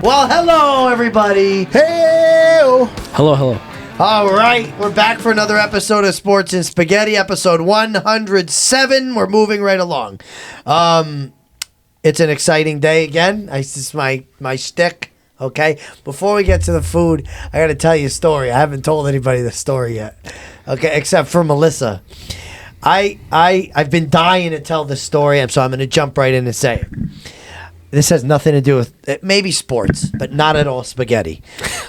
Well, hello, everybody. Hey! Hello. All right, we're back for another episode of Sports and Spaghetti, episode 107. We're moving right along. It's an exciting day again. This is my shtick, okay? Before we get to the food, I got to tell you a story. I haven't told anybody the story yet, okay, except for Melissa. I've been dying to tell this story, so I'm going to jump right in and say it. This has nothing to do with maybe sports, but not at all spaghetti.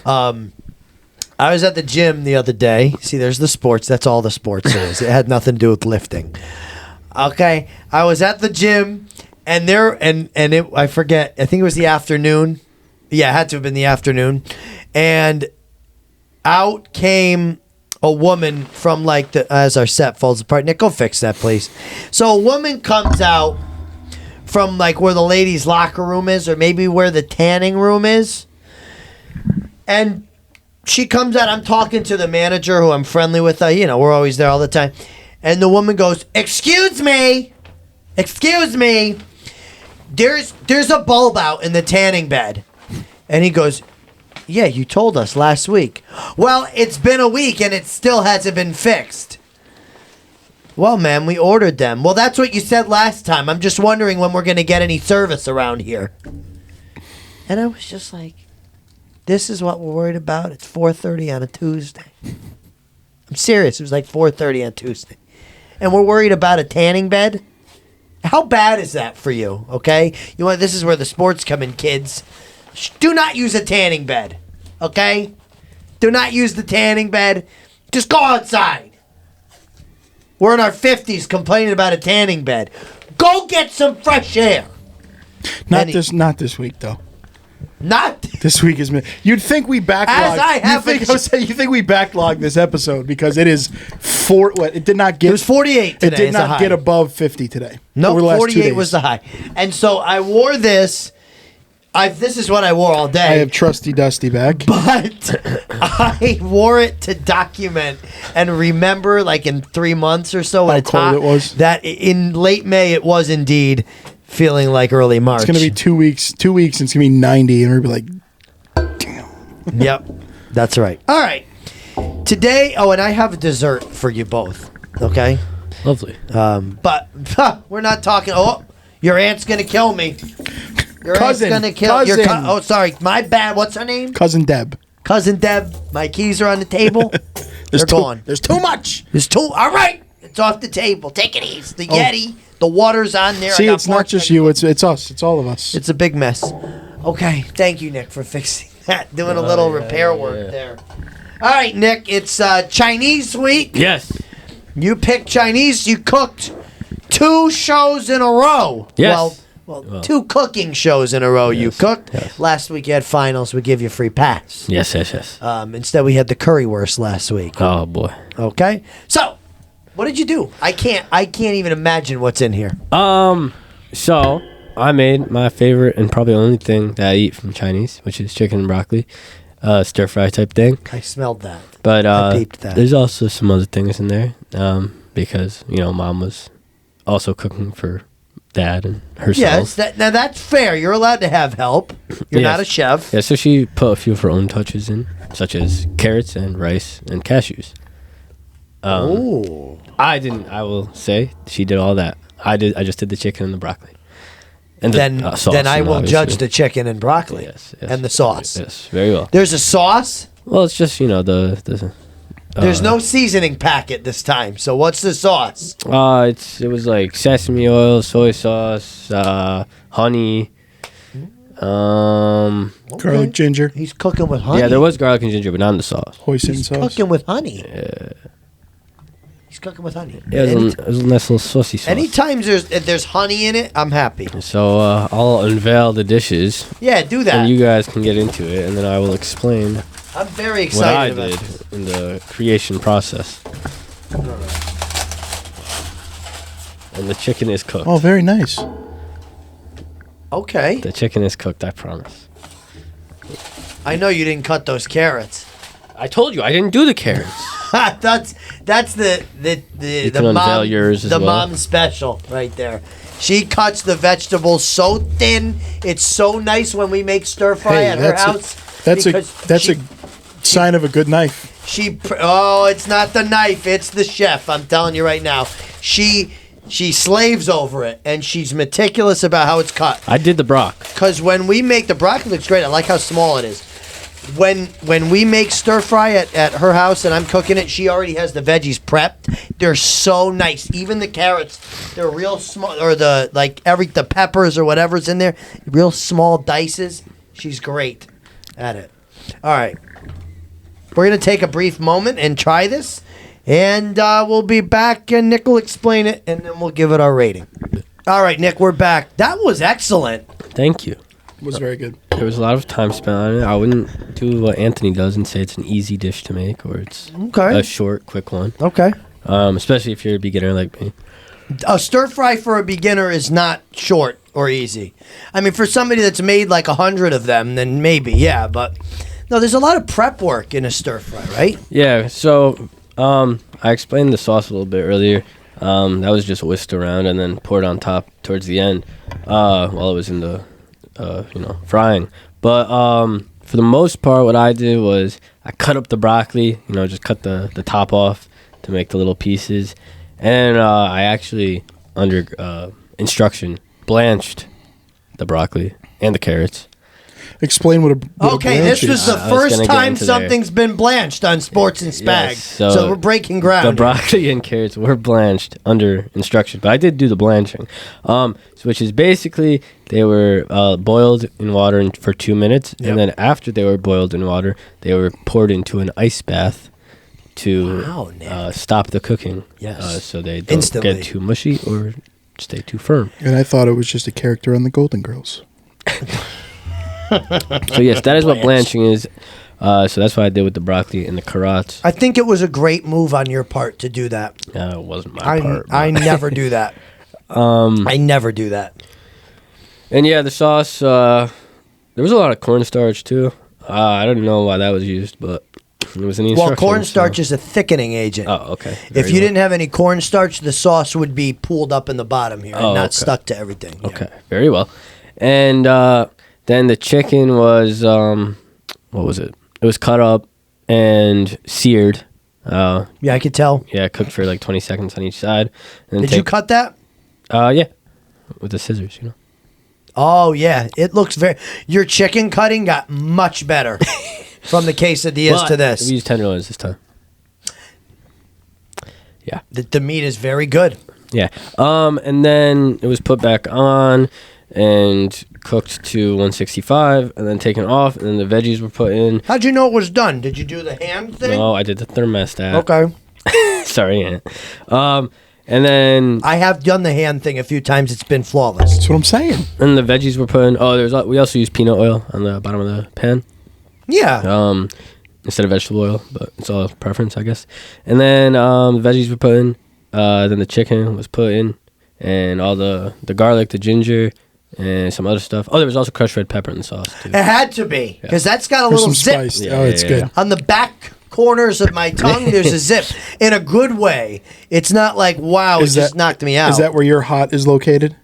I was at the gym the other day. See, there's the sports. That's all the sports is. It had nothing to do with lifting. Okay, I was at the gym, and I forget. I think it was the afternoon. Yeah, it had to have been the afternoon, and out came a woman from as our set falls apart. Nick, go fix that, please. So a woman comes out from where the ladies' locker room is, or maybe where the tanning room is, and she comes out. I'm talking to the manager, who I'm friendly with. We're always there all the time, and the woman goes, "Excuse me, there's a bulb out in the tanning bed," and he goes, "Yeah, you told us last week." "Well, it's been a week and it still hasn't been fixed." "Well, ma'am, we ordered them." "Well, that's what you said last time. I'm just wondering when we're going to get any service around here." And I was just like, this is what we're worried about? It's 4:30 on a Tuesday. I'm serious. It was 4:30 on Tuesday. And we're worried about a tanning bed? How bad is that for you, okay? This is where the sports come in, kids. Do not use a tanning bed, okay? Do not use the tanning bed. Just go outside. We're in our 50s complaining about a tanning bed. Go get some fresh air. Not this week, though. Not this week is. You'd think we backlogged. As I have you think we backlogged this episode because it is it did not get. It was 48 today. It did not get above 50 today. No, 48 was the high. And so I wore this. This is what I wore all day. I have trusty Dusty back. But I wore it to document and remember, in 3 months or so, how cold it was. That in late May it was indeed feeling like early March. It's going to be 2 weeks. 2 weeks, and it's going to be 90, and we're going to be like, damn. Yep, that's right. All right. Today, and I have a dessert for you both, okay? Lovely. But we're not talking, your aunt's going to kill me. Your cousin. Aunt's going to kill Cousin. Sorry, my bad. What's her name? Cousin Deb. Cousin Deb. My keys are on the table. They're gone. There's too much. All right. It's off the table. Take it easy. The Yeti. The water's on there. See, it's not just you. It's us. It's all of us. It's a big mess. Okay. Thank you, Nick, for fixing that. Doing a little repair work there. All right, Nick. It's Chinese week. Yes. You picked Chinese. You cooked 2 shows in a row. Yes. Well, 2 cooking shows in a row. Yes, You cooked. yes. Last week you had finals. We give you a free pass. Yes. Instead, we had the currywurst last week. Oh boy. Okay. So, what did you do? I can't even imagine what's in here. So I made my favorite and probably only thing that I eat from Chinese, which is chicken and broccoli, stir fry type thing. I smelled that. But I peeped that. There's also some other things in there, because Mom was also cooking for Dad and herself. Yes, now that's fair. You're allowed to have help. You're not a chef. Yeah, so she put a few of her own touches in, such as carrots and rice and cashews. I didn't. I will say she did all that. I just did the chicken and the broccoli. And then sauce, I will obviously judge the chicken and broccoli. Yes, and the sauce. Yes, very well. There's a sauce. Well, it's just the. There's no seasoning packet this time. So what's the sauce? It was like sesame oil, soy sauce, honey, garlic ginger. He's cooking with honey. Yeah, there was garlic and ginger, but not in the sauce. Hoisin He's sauce. cooking with honey. Yeah. He's cooking with honey. Yeah, it was a nice little saucy sauce. Anytime there's honey in it, I'm happy. So I'll unveil the dishes. Yeah, do that. And you guys can get into it, and then I will explain I'm very what I excited about did this. in the creation process. And the chicken is cooked. Oh, very nice. Okay. The chicken is cooked, I promise. I know you didn't cut those carrots. I told you I didn't do the carrots. that's the can unveil yours as the well. mom special right there. She cuts the vegetables so thin. It's so nice when we make stir fry at her house. That's a sign of a good knife. It's not the knife, it's the chef. I'm telling you right now. She slaves over it, and she's meticulous about how it's cut. I did the brock. Because when we make the broccoli, looks great. I like how small it is. When we make stir fry at her house and I'm cooking it, she already has the veggies prepped. They're so nice. Even the carrots, they're real small, or the peppers or whatever's in there, real small dices. She's great at it. All right. We're going to take a brief moment and try this, and we'll be back, and Nick will explain it, and then we'll give it our rating. All right, Nick, we're back. That was excellent. Thank you. It was very good. There was a lot of time spent on it. I wouldn't do what Anthony does and say it's an easy dish to make, or it's a short, quick one. Okay. Especially if you're a beginner like me. A stir fry for a beginner is not short or easy. I mean, for somebody that's made like 100 of them, then maybe, yeah, but... No, there's a lot of prep work in a stir fry, right? Yeah, so I explained the sauce a little bit earlier. That was just whisked around and then poured on top towards the end while it was in the, frying. But for the most part, what I did was I cut up the broccoli, just cut the top off to make the little pieces. And I actually, under instruction, blanched the broccoli and the carrots. Explain what a Okay, blanch this was is. the first time something's been blanched on Sports and Spag. Yes, so we're breaking ground. The broccoli and carrots were blanched under instruction, but I did do the blanching, which is basically they were boiled in water for 2 minutes, and then after they were boiled in water, they were poured into an ice bath to stop the cooking. Yes, so they don't get too mushy or stay too firm. And I thought it was just a character on the Golden Girls. So yes, that is what blanching is. So that's what I did with the broccoli and the carrots. I think it was a great move on your part to do that. It wasn't my part. I never do that. I never do that. And yeah, the sauce. There was a lot of cornstarch too. I don't know why that was used, but it was an instruction. Well, cornstarch is a thickening agent. Oh, okay. If you didn't have any cornstarch, the sauce would be pooled up in the bottom here and not stuck to everything. Okay, very well. And then the chicken was, what was it? It was cut up and seared. Yeah, I could tell. Yeah, cooked for like 20 seconds on each side. And Did you cut that? Yeah, with the scissors, Oh, yeah. It looks your chicken cutting got much better from the quesadillas to this. We used tenderloins this time. Yeah. The meat is very good. Yeah. And then it was put back on and cooked to 165 and then taken off, and then the veggies were put in. How'd you know it was done? Did you do the hand thing? No, I did the thermostat. Okay. Sorry, Aunt. And then I have done the hand thing a few times. It's been flawless. That's what I'm saying. And the veggies were put in. We also used peanut oil on the bottom of the pan. Yeah. Instead of vegetable oil, but it's all preference, I guess. And then the veggies were put in. Then the chicken was put in, and all the garlic, the ginger, and some other stuff. Oh, there was also crushed red pepper in the sauce too. It had to be, because that's got a There's little some zip. spice. It's good. On the back corners of my tongue, there's a zip. In a good way. It's not like, wow, it just knocked me out. Is that where your hot is located?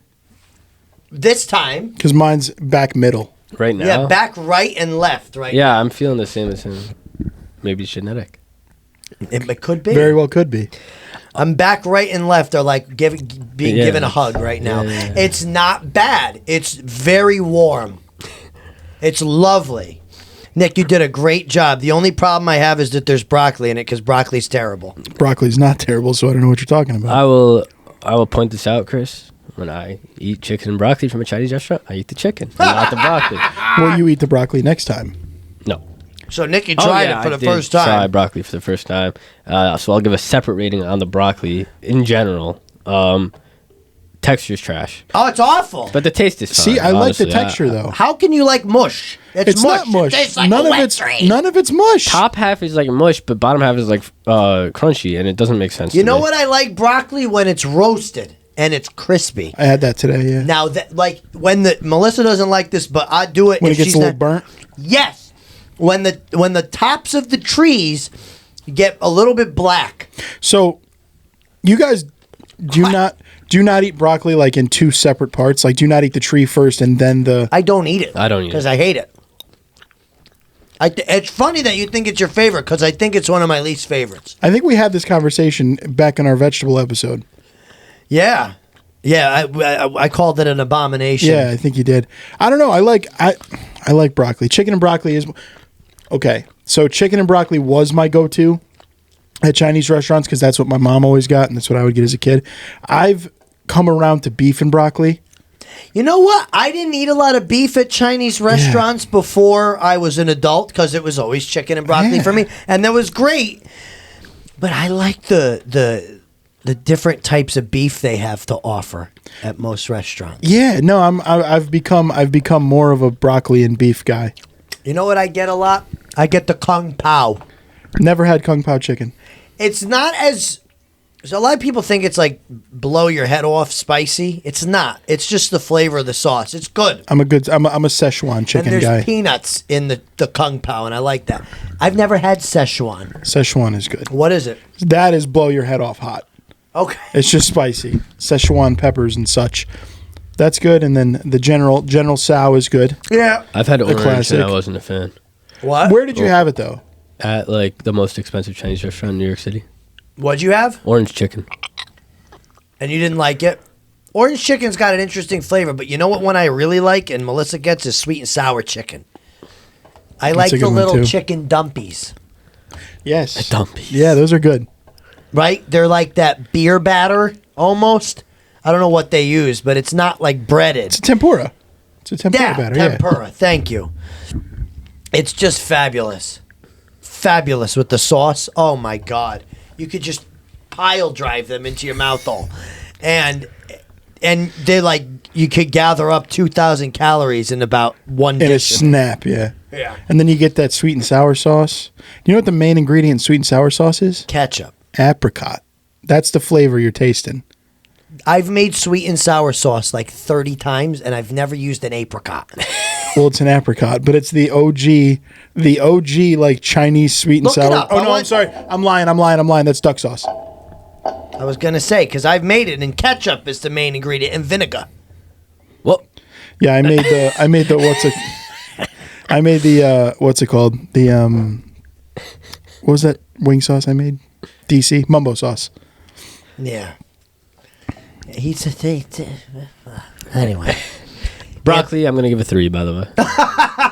This time. Because mine's back middle. Right now? Yeah, back right and left right Yeah, I'm feeling the same as him. Maybe it's genetic. It could be. Very well could be. I'm back right and left are like being given a hug right now. Yeah. It's not bad. It's very warm. It's lovely. Nick, you did a great job. The only problem I have is that there's broccoli in it because broccoli's terrible. Broccoli's not terrible, so I don't know what you're talking about. I will point this out, Chris. When I eat chicken and broccoli from a Chinese restaurant, I eat the chicken, not the broccoli. Well, you eat the broccoli next time. No. So Nick, you tried it for the first Try time. broccoli for the first time. So I'll give a separate rating on the broccoli in general. Texture's trash, Oh, it's awful. but the taste is fine. See, I like the honestly. texture though. How can you like mush? It's not mush. It tastes like none a of wet it's dream. none of it's mush. Top half is like mush, but bottom half is like crunchy, and it doesn't make sense. You to know me. what? I like broccoli when it's roasted and it's crispy. I had that today. Yeah. Now that when Melissa doesn't like this, but I do it When if it gets she's a little not, burnt. Yes, when the tops of the trees You get a little bit black. So, you guys do not eat broccoli like in two separate parts? Like, do you not eat the tree first and then the... I don't eat it. I don't eat it. Because I hate it. It's funny that you think it's your favorite because I think it's one of my least favorites. I think we had this conversation back in our vegetable episode. Yeah. Yeah, I called it an abomination. Yeah, I think you did. I don't know. I like broccoli. Chicken and broccoli is... Okay, so chicken and broccoli was my go-to at Chinese restaurants because that's what my mom always got and that's what I would get as a kid. I've come around to beef and broccoli. You know what? I didn't eat a lot of beef at Chinese restaurants before I was an adult because it was always chicken and broccoli for me, and that was great. But I like the different types of beef they have to offer at most restaurants. Yeah, no, I've become more of a broccoli and beef guy. You know what I get a lot? I get the Kung Pao. Never had Kung Pao chicken. It's not as... So a lot of people think it's like blow your head off spicy. It's not. It's just the flavor of the sauce. It's good. I'm a Szechuan chicken and there's guy. peanuts in the Kung Pao, and I like that. I've never had Szechuan. Szechuan is good. What is it? That is blow your head off hot. Okay. It's just spicy. Szechuan peppers and such. That's good. And then the General Tso is good. Yeah. I've had orange classic. and I wasn't a fan. What? Where did you have it though? At like the most expensive Chinese restaurant in New York City. What'd you have? Orange chicken. And you didn't like it? Orange chicken's got an interesting flavor, but you know what one I really like and Melissa gets is sweet and sour chicken. I like a the good one, little too. chicken dumpies. Yes. Dumpies. Yeah, those are good. Right? They're like that beer batter almost. I don't know what they use, but it's not like breaded. It's a tempura. It's a tempura batter. Tempura. Thank you. It's just fabulous. Fabulous with the sauce. Oh my God. You could just pile drive them into your mouth all. And they like, you could gather up 2,000 calories in about one In a dish. snap, yeah. Yeah. And then you get that sweet and sour sauce. You know what the main ingredient in sweet and sour sauce is? Ketchup. Apricot. That's the flavor you're tasting. I've made sweet and sour sauce like 30 times, and I've never used an apricot. Well, it's an apricot, but it's the OG like Chinese sweet and Look it sour. up. Oh I no, want- I'm sorry. I'm lying. That's duck sauce. I was going to say, because I've made it, and ketchup is the main ingredient, and vinegar. Well, Yeah, I made the what's it called? The what was that wing sauce I made? DC mumbo sauce. Yeah. He's anyway. broccoli, I'm going to give a 3, by the way.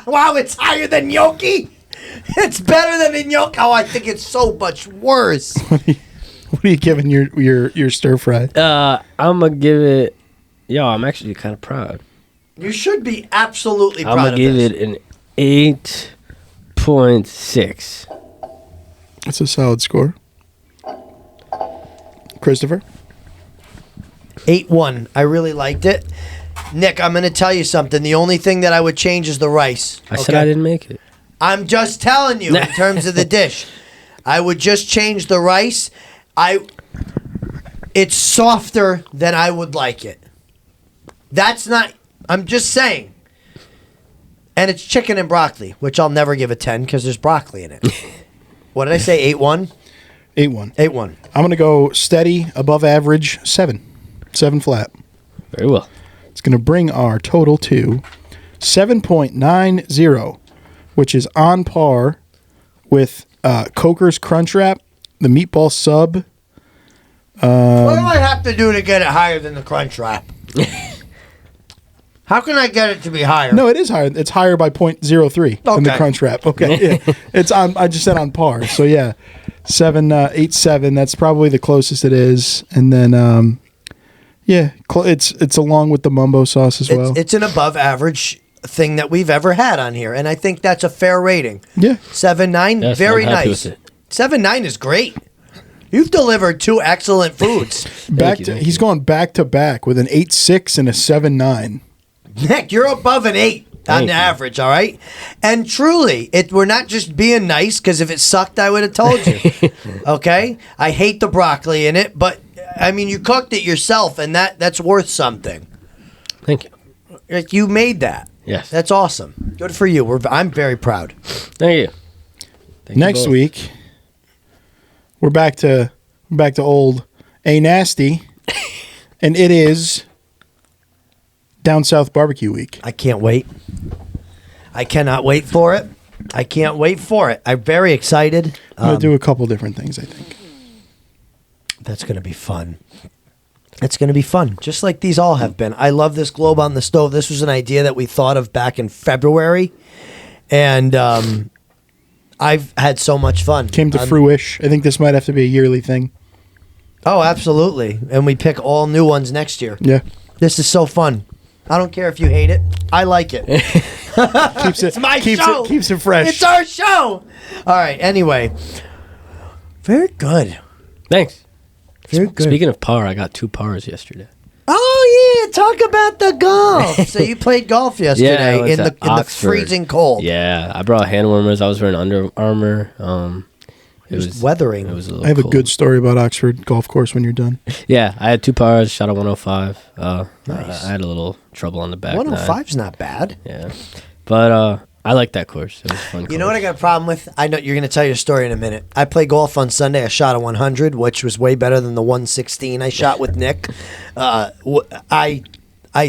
Wow, it's higher than gnocchi. It's better than a gnocchi. Oh, I think it's so much worse. What are you giving your stir fry? I'm going to give it... Yo, I'm actually kind of proud. You should be absolutely I'm proud going of to give this. it an 8.6. That's a solid score. Christopher? 8-1. I really liked it. Nick, I'm going to tell you something. The only thing that I would change is the rice. I said I didn't make it. I'm just telling you in terms of the dish. I would just change the rice. It's softer than I would like it. That's not... I'm just saying. And it's chicken and broccoli, which I'll never give a 10 because there's broccoli in it. What did I say? 8-1? 8-1. 8-1. I'm gonna go steady, above average, 7. 7 flat. Very well. It's gonna bring our total to 7.90, which is on par with Coker's Crunch Wrap, the Meatball Sub. What do I have to do to get it higher than the Crunch Wrap? How can I get it to be higher? No, it is higher. It's higher by 0.03 than the Okay. Crunch Wrap. Okay, yeah. It's on. I just said on par. So yeah, 7.87. That's probably the closest it is. And then it's along with the mumbo sauce as well. It's an above average thing that we've ever had on here, and I think that's a fair rating. Yeah. 7.9, Yes, very I'm happy nice. with it. 7.9 is great. You've delivered 2 excellent foods. He's going back to back with an 8.6 and a 7.9. Nick, you're above an 8 on Thank the you. average, all right? And truly, we're not just being nice, because if it sucked, I would have told you. Okay? I hate the broccoli in it, but, I mean, you cooked it yourself, and that's worth something. Thank you. Like, you made that. Yes. That's awesome. Good for you. I'm very proud. Thank you. Thank you Next both. week, We're back to old A Nasty, and it is Down South Barbecue Week. I can't wait. I cannot wait for it. I can't wait for it. I'm very excited. I'm gonna do a couple different things, I think. That's going to be fun. It's going to be fun, just like these all have been. I love this globe on the stove. This was an idea that we thought of back in February, and I've had so much fun. Came to fruition. I think this might have to be a yearly thing. Oh, absolutely. And we pick all new ones next year. Yeah. This is so fun. I don't care if you hate it. I like it. It's my show. Keeps it fresh. It's our show. All right. Anyway, very good. Thanks. Very good. Speaking of par, I got 2 pars yesterday. Oh yeah, talk about the golf. So you played golf yesterday I went in to the Oxford. freezing cold. Yeah, I brought hand warmers. I was wearing Under Armour. It was weathering. It was a little I have cold. a good story about Oxford golf course when you're done. Yeah, I had 2 pars, shot a 105. Nice. I had a little trouble on the back. 105's not bad. Yeah, but I like that course. It was a fun. You know what I got a problem with? I know you're going to tell your story in a minute. I played golf on Sunday. I shot a 100, which was way better than the 116 I shot with Nick. I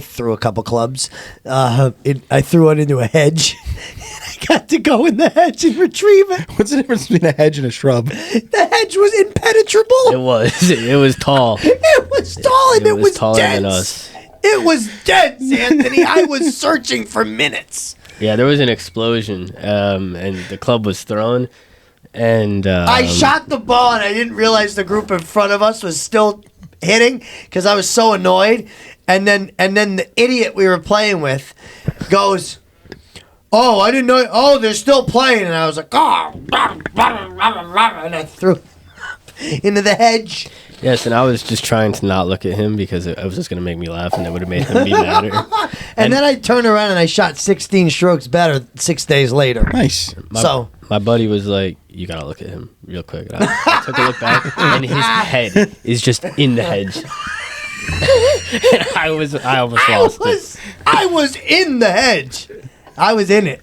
threw a couple clubs. I threw one into a hedge. I got to go in the hedge and retrieve it. What's the difference between a hedge and a shrub? The hedge was impenetrable. It was. It was tall. It was tall and it was taller dense. than us. It was dense, Anthony. I was searching for minutes. Yeah, there was an explosion, and the club was thrown, and I shot the ball and I didn't realize the group in front of us was still hitting because I was so annoyed. And then the idiot we were playing with goes, "Oh, I didn't know. Oh, they're still playing." And I was like, "Oh," and I threw into the hedge. Yes, and I was just trying to not look at him because it was just going to make me laugh, and it would have made him be madder. And then I turned around and I shot 16 strokes better 6 days later. Nice. My buddy was like, "You got to look at him real quick." And I took a look back, and his head is just in the hedge. And I almost lost it. I was in the hedge. I was in it.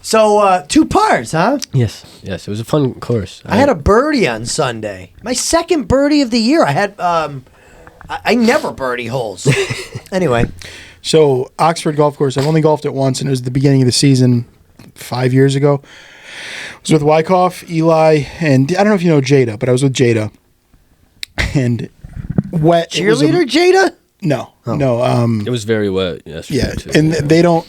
So 2 pars, huh? Yes, it was a fun course. I had a birdie on Sunday. My second birdie of the year. I had I never birdie holes. Anyway. So Oxford golf course, I've only golfed it once, and it was the beginning of the season 5 years ago. I was with Wyckoff, Eli, and I don't know if you know Jada, but I was with Jada. And wet. Cheerleader Jada? No. It was very wet yesterday. Yeah, too. and they don't.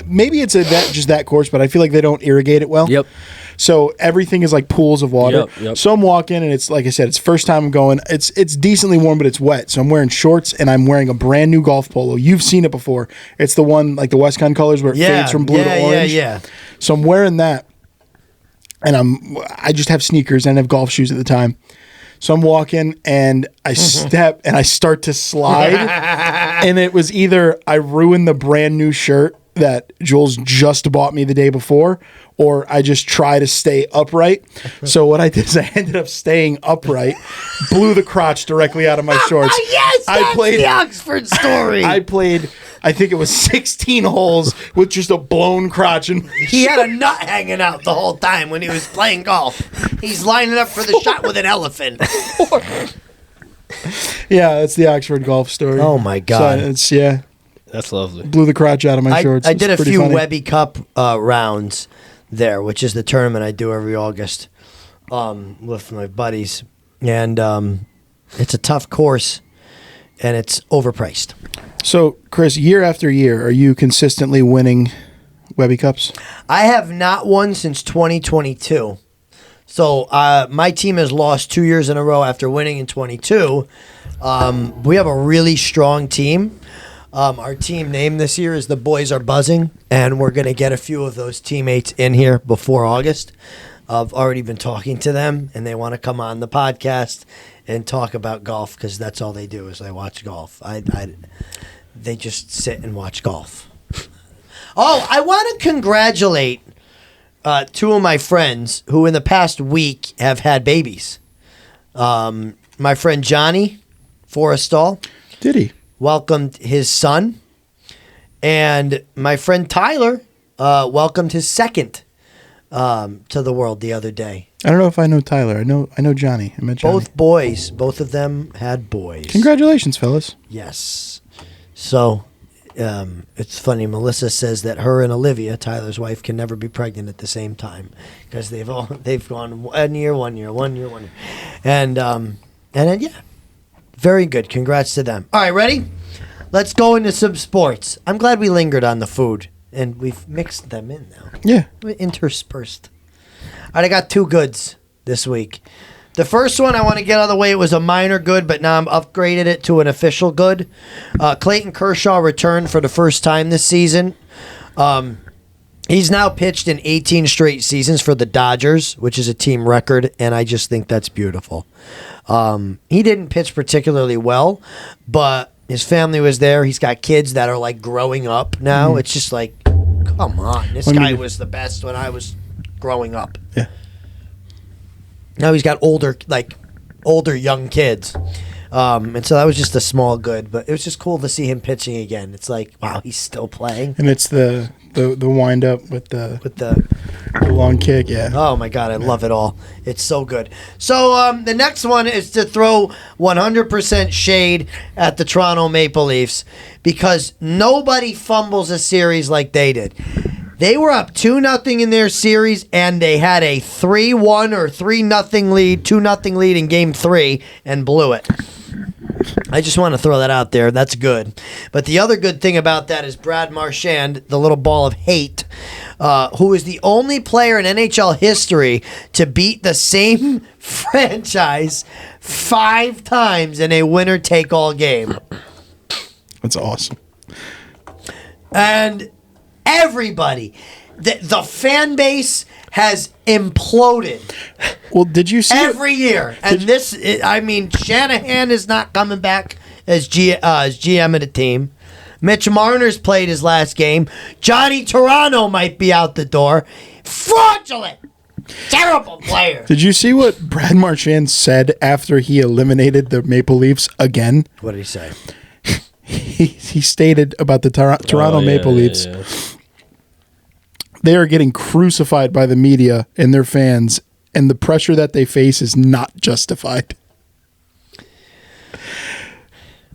Maybe it's just that course, but I feel like they don't irrigate it well. Yep. So everything is like pools of water. Yep. So I'm walking, and it's like I said, it's first time I'm going. It's decently warm, but it's wet. So I'm wearing shorts, and I'm wearing a brand new golf polo. You've seen it before. It's the one like the Westcon colors where it fades from blue to orange. Yeah. So I'm wearing that, and I just have sneakers and I have golf shoes at the time. So I'm walking and I step and I start to slide. And it was either I ruined the brand new shirt that Jules just bought me the day before, or I just try to stay upright. So what I did is I ended up staying upright, blew the crotch directly out of my shorts. Yes, that's the Oxford story. I played, I think it was 16 holes with just a blown crotch. And he had a nut hanging out the whole time when he was playing golf. He's lining up for the shot with an elephant. Yeah, that's the Oxford golf story. Oh, my God. So it's, yeah. That's lovely. Blew the crotch out of my shorts. I did a few funny. Webby Cup rounds there, which is the tournament I do every August with my buddies. And it's a tough course, and it's overpriced. So, Chris, year after year, are you consistently winning Webby Cups? I have not won since 2022. So my team has lost 2 years in a row after winning in 22. We have a really strong team. Our team name this year is The Boys Are Buzzing, and we're going to get a few of those teammates in here before August. I've already been talking to them, and they want to come on the podcast and talk about golf because that's all they do is they watch golf. They just sit and watch golf. Oh, I want to congratulate 2 of my friends who in the past week have had babies. My friend Johnny Forrestal. Did he? Welcomed his son, and my friend Tyler welcomed his second to the world the other day. I don't know if I know Tyler. I know Johnny. I met Johnny. Both boys. Both of them had boys. Congratulations, fellas. Yes. So, it's funny. Melissa says that her and Olivia, Tyler's wife, can never be pregnant at the same time because they've gone 1 year, 1 year, 1 year, 1 year, and then yeah, very good. Congrats to them. All right, ready? Let's go into some sports. I'm glad we lingered on the food and we've mixed them in now. Yeah. Interspersed. All right, I got two goods this week. The first one I want to get out of the way. It was a minor good, but now I'm upgraded it to an official good. Clayton Kershaw returned for the first time this season. He's now pitched in 18 straight seasons for the Dodgers, which is a team record, and I just think that's beautiful. He didn't pitch particularly well, but his family was there. He's got kids that are like growing up now. It's just like, come on. This guy was the best when I was growing up. Yeah. Now he's got older young kids. And so that was just a small good, but it was just cool to see him pitching again. It's like, wow, he's still playing. And it's the wind up with the long kick, yeah. Oh my God, I love it all. It's so good. So the next one is to throw 100% shade at the Toronto Maple Leafs because nobody fumbles a series like they did. They were up 2-0 in their series, and they had a 3-1 or 3-0 lead, 2-0 lead in Game 3, and blew it. I just want to throw that out there. That's good. But the other good thing about that is Brad Marchand, the little ball of hate, who is the only player in NHL history to beat the same franchise 5 times in a winner-take-all game. That's awesome. And everybody, the fan base has imploded. Well, did you see every year? And Shanahan is not coming back as GM of the team. Mitch Marner's played his last game. Johnny Toronto might be out the door. Fraudulent. Terrible player. Did you see what Brad Marchand said after he eliminated the Maple Leafs again? What did he say? He stated about the Toronto Maple Leafs. Yeah. They are getting crucified by the media and their fans, and the pressure that they face is not justified.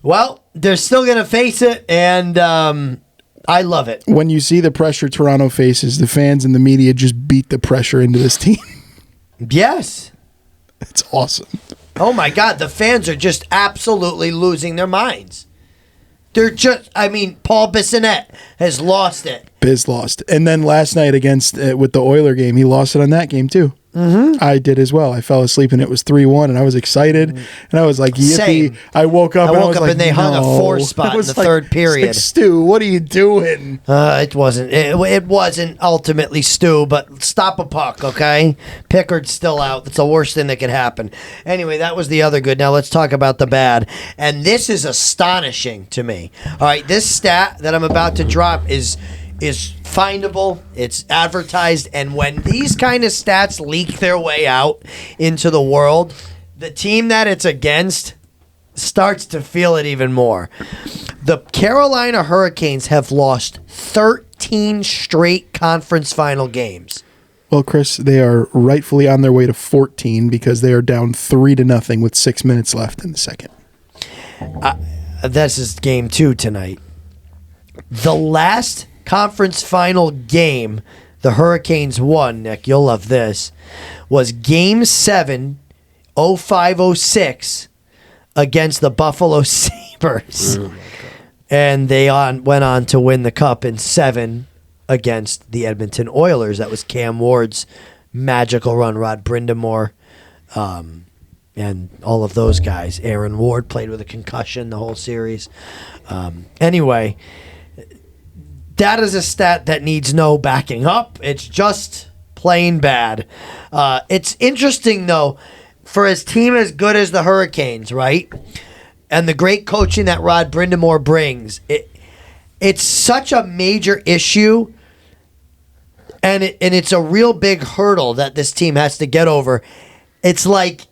Well, they're still going to face it, and I love it. When you see the pressure Toronto faces, the fans and the media just beat the pressure into this team. Yes. It's awesome. Oh, my God. The fans are just absolutely losing their minds. They're just, Paul Bissonnette has lost it. Biz lost. And then last night against, with the Oiler game, he lost it on that game too. Mm-hmm. I did as well. I fell asleep and it was 3-1 and I was excited. And I was like, yippee. Same. I woke up and they hung a 4 spot in the third period. Like, Stu, what are you doing? It wasn't ultimately Stu, but stop a puck, okay? Pickard's still out. That's the worst thing that could happen. Anyway, that was the other good. Now let's talk about the bad. And this is astonishing to me. All right, this stat that I'm about to drop is findable, it's advertised, and when these kind of stats leak their way out into the world, the team that it's against starts to feel it even more. The Carolina Hurricanes have lost 13 straight conference final games. Well, Chris, they are rightfully on their way to 14 because they are down 3-0 with 6 minutes left in the second. This is game 2 tonight. The last conference final game the Hurricanes won, Nick, you'll love this, was Game 7, 05-06 against the Buffalo Sabres. And they went on to win the Cup in 7 against the Edmonton Oilers. That was Cam Ward's magical run, Rod Brindamore, and all of those guys. Aaron Ward played with a concussion the whole series. Anyway, that is a stat that needs no backing up. It's just plain bad. It's interesting, though, for a team as good as the Hurricanes, right? And the great coaching that Rod Brindamore brings. It's such a major issue, and it's a real big hurdle that this team has to get over. It's like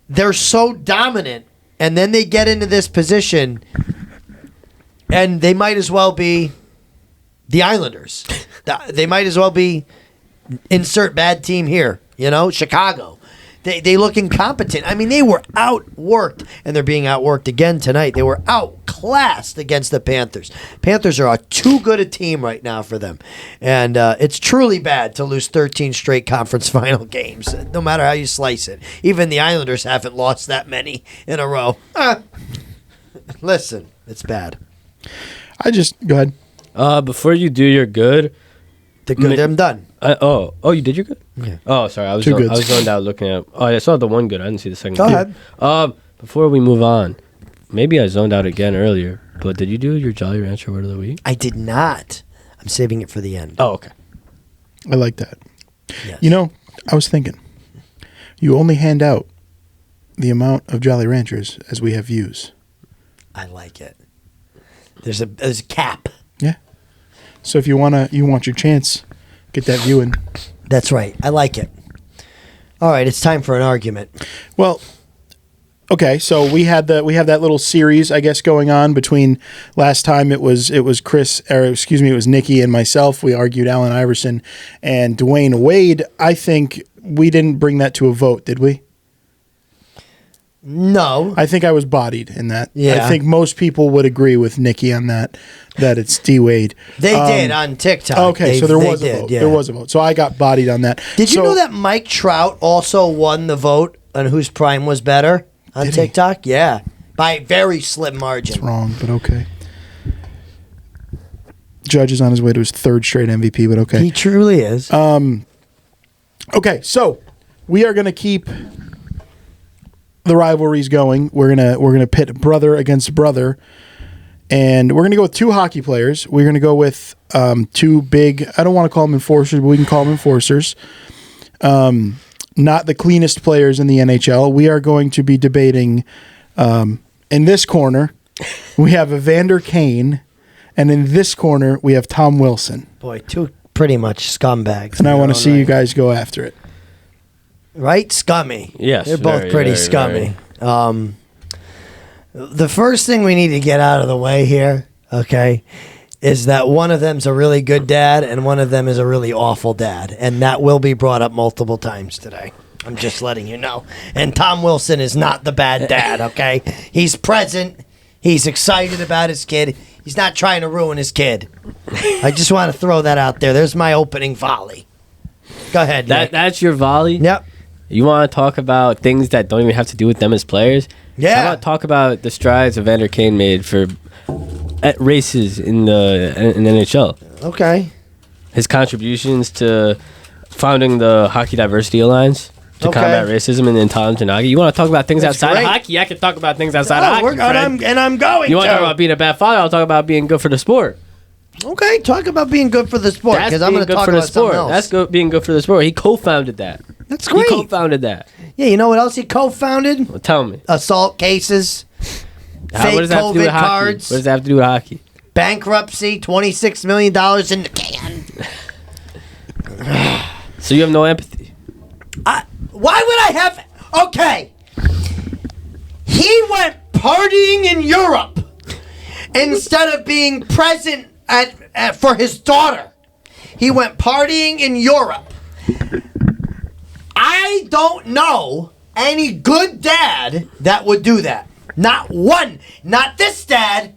they're so dominant, and then they get into this position, and they might as well be the Islanders. They might as well be insert bad team here, Chicago. They look incompetent. I mean, they were outworked, and they're being outworked again tonight. They were outclassed against the Panthers. Panthers are too good a team right now for them, and it's truly bad to lose 13 straight conference final games, no matter how you slice it. Even the Islanders haven't lost that many in a row. Listen, it's bad. Go ahead. Before you do your good. I'm done. You did your good? Yeah. Oh, sorry. I was Two goods. I was going down looking at. Oh, I saw the one good. I didn't see the second. Go good. ahead. Before we move on, maybe I zoned out again earlier. But did you do your Jolly Rancher word of the week? I did not. I'm saving it for the end. Oh, okay. I like that. Yes. You know, I was thinking, you only hand out the amount of Jolly Ranchers as we have views. I like it. There's a cap. Yeah. So if you want your chance, get that viewing. That's right. I like it. All right, it's time for an argument. Well, okay, so we have that little series, I guess, going on between last time it was Chris, or excuse me, it was Nicky and myself. We argued Allen Iverson and Dwayne Wade. I think we didn't bring that to a vote, did we? No. I think I was bodied in that. Yeah. I think most people would agree with Nicky on that it's D Wade. They did on TikTok. Okay, so there was a did, vote. yeah. There was a vote. So I got bodied on that. Did you know that Mike Trout also won the vote on whose prime was better on Did he? TikTok? Yeah. By a very slim margin. It's wrong, but okay. Judge is on his way to his third straight MVP, but okay. He truly is. Okay, so we are going to keep the rivalries going. We're gonna pit brother against brother, and we're gonna go with two hockey players. We're gonna go with two big. I don't want to call them enforcers, but we can call them enforcers. Not the cleanest players in the NHL. We are going to be debating. In this corner, we have Evander Kane, and in this corner we have Tom Wilson. Boy, two pretty much scumbags. And I want to see you guys go after it. Right? Scummy. Yes, They're both very, pretty very, scummy. The first thing we need to get out of the way here, okay, is that one of them's a really good dad and one of them is a really awful dad. And that will be brought up multiple times today. I'm just letting you know. And Tom Wilson is not the bad dad, okay? He's present. He's excited about his kid. He's not trying to ruin his kid. I just want to throw that out there. There's my opening volley. Go ahead, Nick. That's your volley? Yep. You want to talk about things that don't even have to do with them as players? Yeah. How about talk about the strides Evander Kane made at races in the NHL? Okay. His contributions to founding the Hockey Diversity Alliance to Okay. combat racism and intolerance in hockey. You want to talk about things That's outside great. of hockey? I can talk about things outside of hockey. I'm going You want to to. talk about being a bad father? I'll talk about being good for the sport. Okay, talk about being good for the sport, That's because I'm being going to good talk for the about something sport. else. That's being good for the sport. He co-founded that. That's great. He co-founded that. Yeah, you know what else he co-founded? Well, tell me. Assault cases, What fake does that have to do COVID with hockey? cards, What does that have to do with hockey? bankruptcy, $26 million in the can. So you have no empathy. Why would I have... Okay. He went partying in Europe instead of being present for his daughter. He went partying in Europe. I don't know any good dad that would do that. Not one. Not this dad.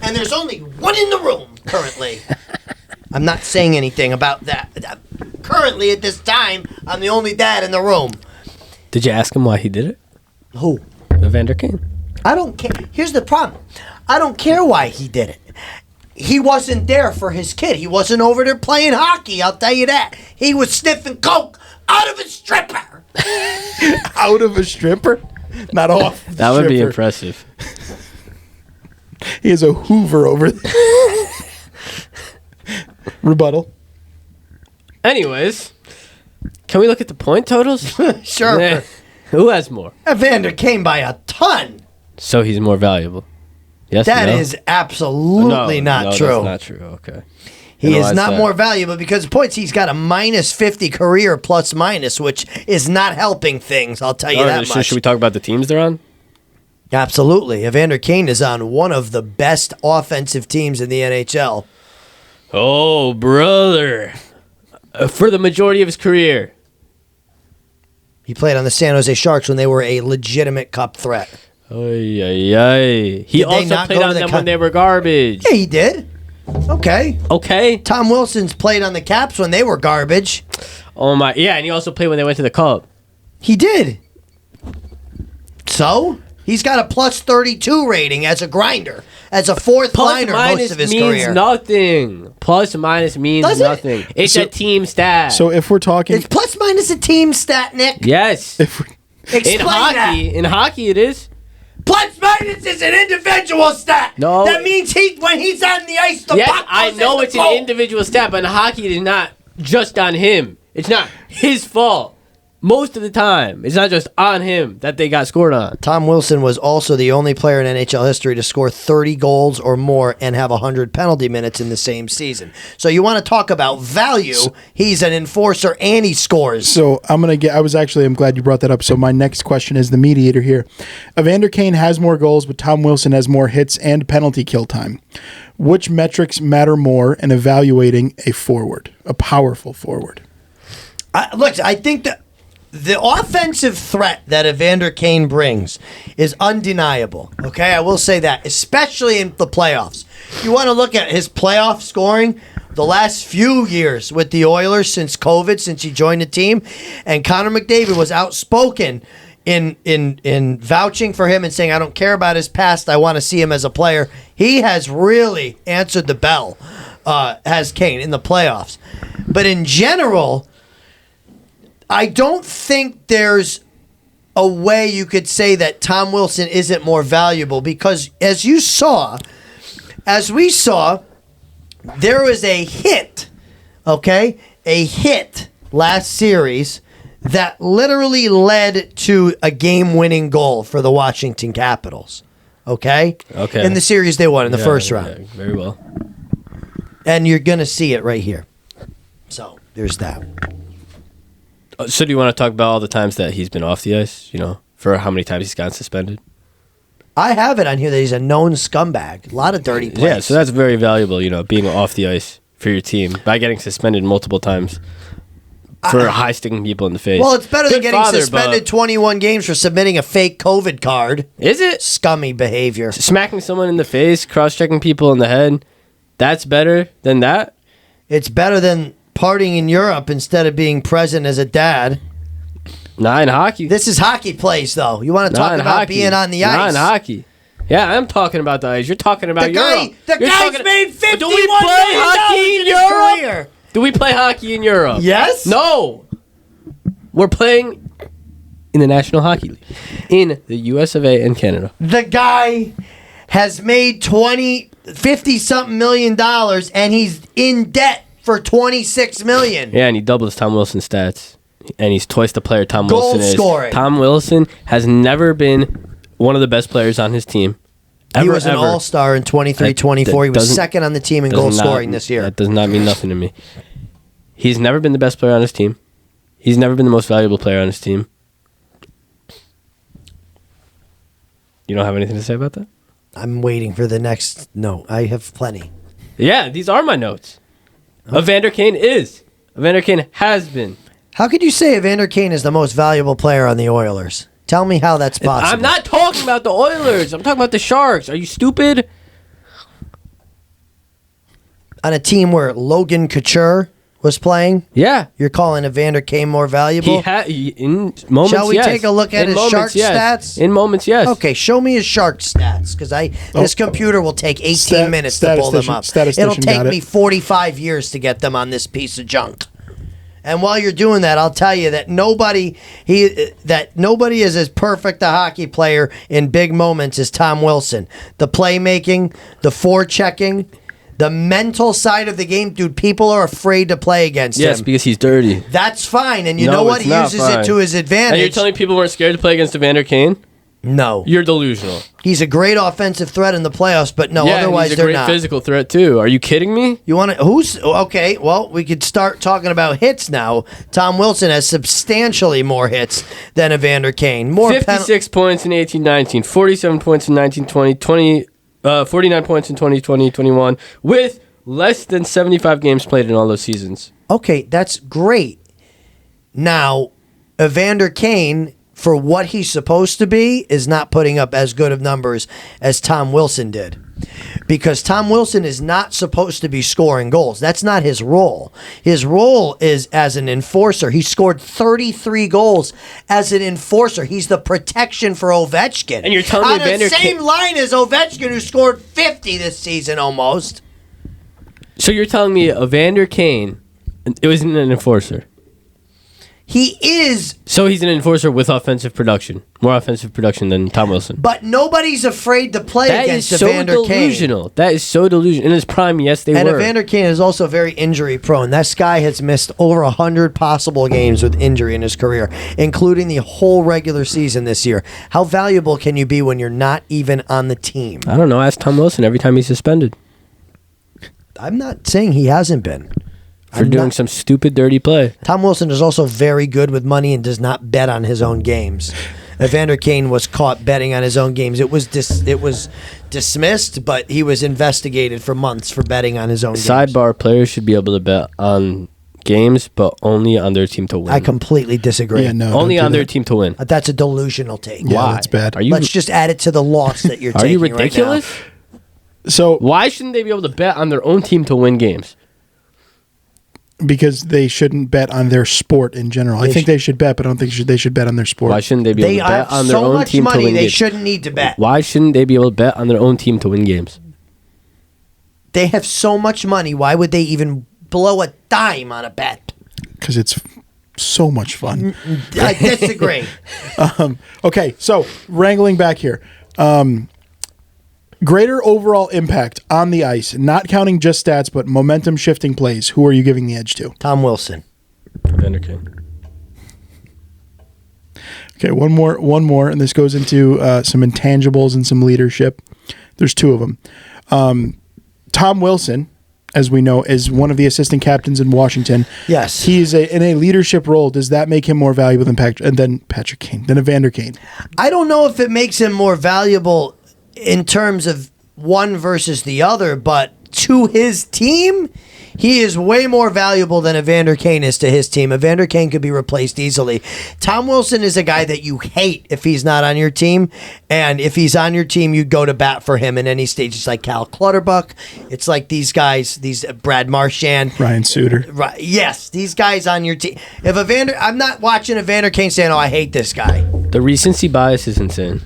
And there's only one in the room currently. I'm not saying anything about that. Currently, at this time, I'm the only dad in the room. Did you ask him why he did it? Who? Evander Kane. I don't care. Here's the problem. I don't care why he did it. He wasn't there for his kid. He wasn't over there playing hockey, I'll tell you that. He was sniffing coke out of a stripper. Out of a stripper? Not off. the That would be stripper. impressive. He has a Hoover over there. Rebuttal. Anyways, can we look at the point totals? Sure. Yeah. Who has more? Evander came by a ton. So he's more valuable. Yes. That no? is absolutely not no, true. That's not true. Okay. He is Analyze not that. more valuable because points he's got a minus 50 career plus minus, which is not helping things, I'll tell you that much. Should we talk about the teams they're on? Absolutely. Evander Kane is on one of the best offensive teams in the NHL. Oh, brother. For the majority of his career. He played on the San Jose Sharks when they were a legitimate cup threat. Ay, ay, ay. He Did they also not played go to on the them cup? when they were garbage. Yeah, he did. Okay. Okay. Tom Wilson's played on the Caps when they were garbage. Oh my. Yeah, and he also played when they went to the Cup. He did. So he's got a plus 32 rating as a grinder, as a fourth Plus liner minus most of his means career. nothing. Plus minus means Does it? nothing. It's a team stat. So if we're talking, It's plus minus a team stat, Nick. yes. if we, Explain In hockey, it is. Plus minus is an individual stat. No. That means when he's on the ice, the Yes, puck I goes know in the it's goal. an individual stat, but in hockey, it is not just on him. It's not his fault. Most of the time, it's not just on him that they got scored on. Tom Wilson was also the only player in NHL history to score 30 goals or more and have 100 penalty minutes in the same season. So you want to talk about value, he's an enforcer and he scores. so I'm glad you brought that up. So my next question is the mediator here. Evander Kane has more goals, but Tom Wilson has more hits and penalty kill time. Which metrics matter more in evaluating a forward, a powerful forward? Look, I think that the offensive threat that Evander Kane brings is undeniable. Okay, I will say that, especially in the playoffs. You want to look at his playoff scoring the last few years with the Oilers since COVID, since he joined the team, and Connor McDavid was outspoken in vouching for him and saying, I don't care about his past, I want to see him as a player. He has really answered the bell, has Kane, in the playoffs. But in general, I don't think there's a way you could say that Tom Wilson isn't more valuable because as we saw, there was a hit, okay? A hit last series that literally led to a game-winning goal for the Washington Capitals, okay? Okay. In the series they won in the first round. Yeah, very well. And you're going to see it right here. So, there's that. So do you want to talk about all the times that he's been off the ice, for how many times he's gotten suspended? I have it on here that he's a known scumbag. A lot of dirty plays. Yeah, so that's very valuable, being off the ice for your team by getting suspended multiple times for high sticking people in the face. Well, it's better than Good getting father, suspended but- 21 games for submitting a fake COVID card. Is it? Scummy behavior. Smacking someone in the face, cross-checking people in the head, that's better than that? It's better than partying in Europe instead of being present as a dad. Not in hockey. This is hockey plays, though. You want to Not talk in about hockey. being on the ice. Not in hockey. Yeah, I'm talking about the ice. You're talking about The guy, Europe. the You're guy's talking- made $51 Do we play hockey million in his Europe? career. Do we play hockey in Europe? Yes? No. We're playing in the National Hockey League in the US of A and Canada. The guy has made 50-something million dollars, and he's in debt for $26 million. Yeah, and he doubles Tom Wilson's stats. And he's twice the player Tom Goal Wilson is. scoring. Tom Wilson has never been one of the best players on his team. He was an ever. all-star in 23-24. He was doesn't- second on the team in does goal not- scoring this year. That does not mean nothing to me. He's never been the best player on his team. He's never been the most valuable player on his team. You don't have anything to say about that? I'm waiting for the next note. I have plenty. Yeah, these are my notes. Evander Kane is. Evander Kane has been. How could you say Evander Kane is the most valuable player on the Oilers? Tell me how that's possible. I'm not talking about the Oilers. I'm talking about the Sharks. Are you stupid? On a team where Logan Couture was playing, Yeah. you're calling Evander Kane more valuable? In moments, Shall we yes. take a look at In his moments, Shark yes. stats? In moments, yes. Okay, show me his Shark stats, because this computer will take 18 minutes to pull them up. Statistician It'll take got it. me 45 years to get them on this piece of junk. And while you're doing that, I'll tell you that nobody is as perfect a hockey player in big moments as Tom Wilson. The playmaking, the forechecking, the mental side of the game, dude, people are afraid to play against Yes, him. because he's dirty. That's fine, and you No, know what? it's He not uses fine. it to his advantage. And you're telling me people weren't scared to play against Evander Kane? No. You're delusional. He's a great offensive threat in the playoffs, but no, Yeah, and otherwise he's a they're great not. physical threat too. Are you kidding me? You want to? Who's okay? Well, we could start talking about hits now. Tom Wilson has substantially more hits than Evander Kane. More 56 points in 18-19, 47 points in 19-20, 49 points in 2020-21, with less than 75 games played in all those seasons. Okay, that's great. Now, Evander Kane, for what he's supposed to be, is not putting up as good of numbers as Tom Wilson did. Because Tom Wilson is not supposed to be scoring goals. That's not his role. His role is as an enforcer. He scored 33 goals as an enforcer. He's the protection for Ovechkin. And you're telling me on the Evander same line as Ovechkin, who scored 50 this season almost. So you're telling me Evander Kane, it wasn't an enforcer. He is, So he's an enforcer with offensive production. More offensive production than Tom Wilson. but nobody's afraid to play That is against so Evander Kane. delusional. That is so delusional. In his prime, yes, they And were. Evander Kane is also very injury prone. This guy has missed over 100 possible games with injury in his career, including the whole regular season this year. How valuable can you be when you're not even on the team? I don't know. Ask Tom Wilson every time he's suspended I'm not saying he hasn't been. for doing some stupid, dirty play. Tom Wilson is also very good with money and does not bet on his own games. Evander Kane was caught betting on his own games. It was dismissed, but he was investigated for months for betting on his own games. Sidebar: players should be able to bet on games, but only on their team to win. I completely disagree. Yeah, no. only don't do on their that. team to win. That's a delusional take. Yeah, Why? that's bad. Are you? Let's just add it to the loss that you're Are taking you ridiculous? right So Why shouldn't they be able to bet on their own team to win games? because they shouldn't bet on their sport in general. I think they should bet, but I don't think they should bet on their sport. Why shouldn't they be now. able They to bet have on their so own much team to money win they games? shouldn't need to bet. Why shouldn't they be able to bet on their own team to win games? They have so much money. Why would they even blow a dime on a bet? Because it's so much fun. I disagree. Okay, so wrangling back here. Greater overall impact on the ice, not counting just stats, but momentum shifting plays. Who are you giving the edge to? Tom Wilson. Evander Kane. Okay, one more, and this goes into some intangibles and some leadership. There's two of them. Tom Wilson, as we know, is one of the assistant captains in Washington. Yes. He's in a leadership role. Does that make him more valuable than Patrick Kane, than Evander Kane? I don't know if it makes him more valuable in terms of one versus the other, but to his team, he is way more valuable than Evander Kane is to his team. Evander Kane could be replaced easily. Tom Wilson is a guy that you hate if he's not on your team, and if he's on your team, you go to bat for him in any stage. It's like Cal Clutterbuck. It's like these guys, these Brad Marchand. Ryan Suter. Right. Yes, these guys on your team. I'm not watching Evander Kane saying, "Oh, I hate this guy." The recency bias is insane.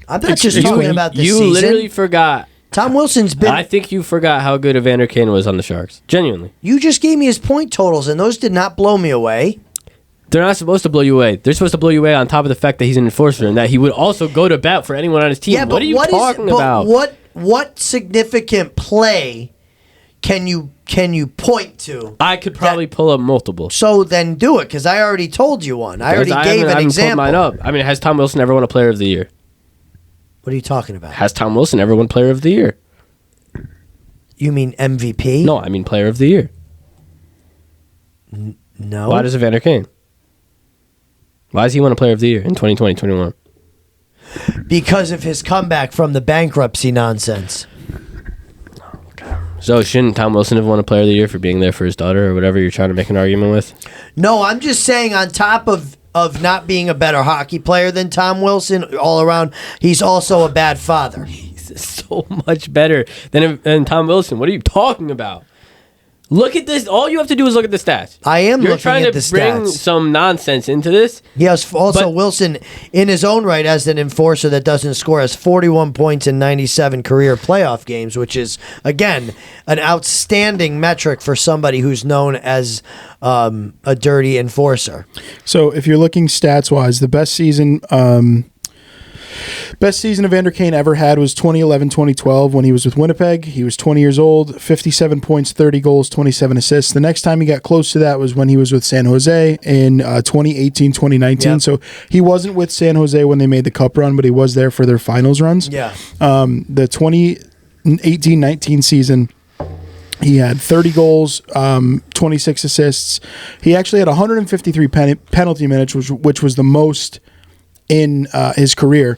I'm not just Explain. talking about this You season. literally forgot. Tom Wilson's been. I think you forgot how good Evander Kane was on the Sharks. Genuinely. You just gave me his point totals, and those did not blow me away. They're not supposed to blow you away. They're supposed to blow you away on top of the fact that he's an enforcer and that he would also go to bat for anyone on his team. Yeah, but what are you talking about? What significant play can you point to? I could probably pull up multiple. So then do it, because I already told you one. I already gave haven't an pulled example. mine up. I mean, has Tom Wilson ever won a Player of the Year? What are you talking about? Has Tom Wilson ever won Player of the Year? You mean MVP? No, I mean Player of the Year. No. Why does Evander Kane? Why does he win a Player of the Year in 2020, 21? Because of his comeback from the bankruptcy nonsense. So shouldn't Tom Wilson have won a Player of the Year for being there for his daughter or whatever you're trying to make an argument with? No, I'm just saying on top of not being a better hockey player than Tom Wilson all around, he's also a bad father. He's so much better than Tom Wilson. What are you talking about? Look at this. All you have to do is look at the stats. I am You're looking trying at to the bring stats. some nonsense into this. Yes, also But- Wilson, in his own right, as an enforcer that doesn't score, has 41 points in 97 career playoff games, which is, again, an outstanding metric for somebody who's known as a dirty enforcer. So if you're looking stats wise, the best season Evander Kane ever had was 2011-2012 when he was with Winnipeg. He was 20 years old, 57 points, 30 goals, 27 assists. The next time he got close to that was when he was with San Jose in 2018-2019. Yep. So he wasn't with San Jose when they made the cup run, but he was there for their finals runs. Yeah. The 2018-19 season, he had 30 goals, 26 assists. He actually had 153 penalty minutes, which was the most in his career.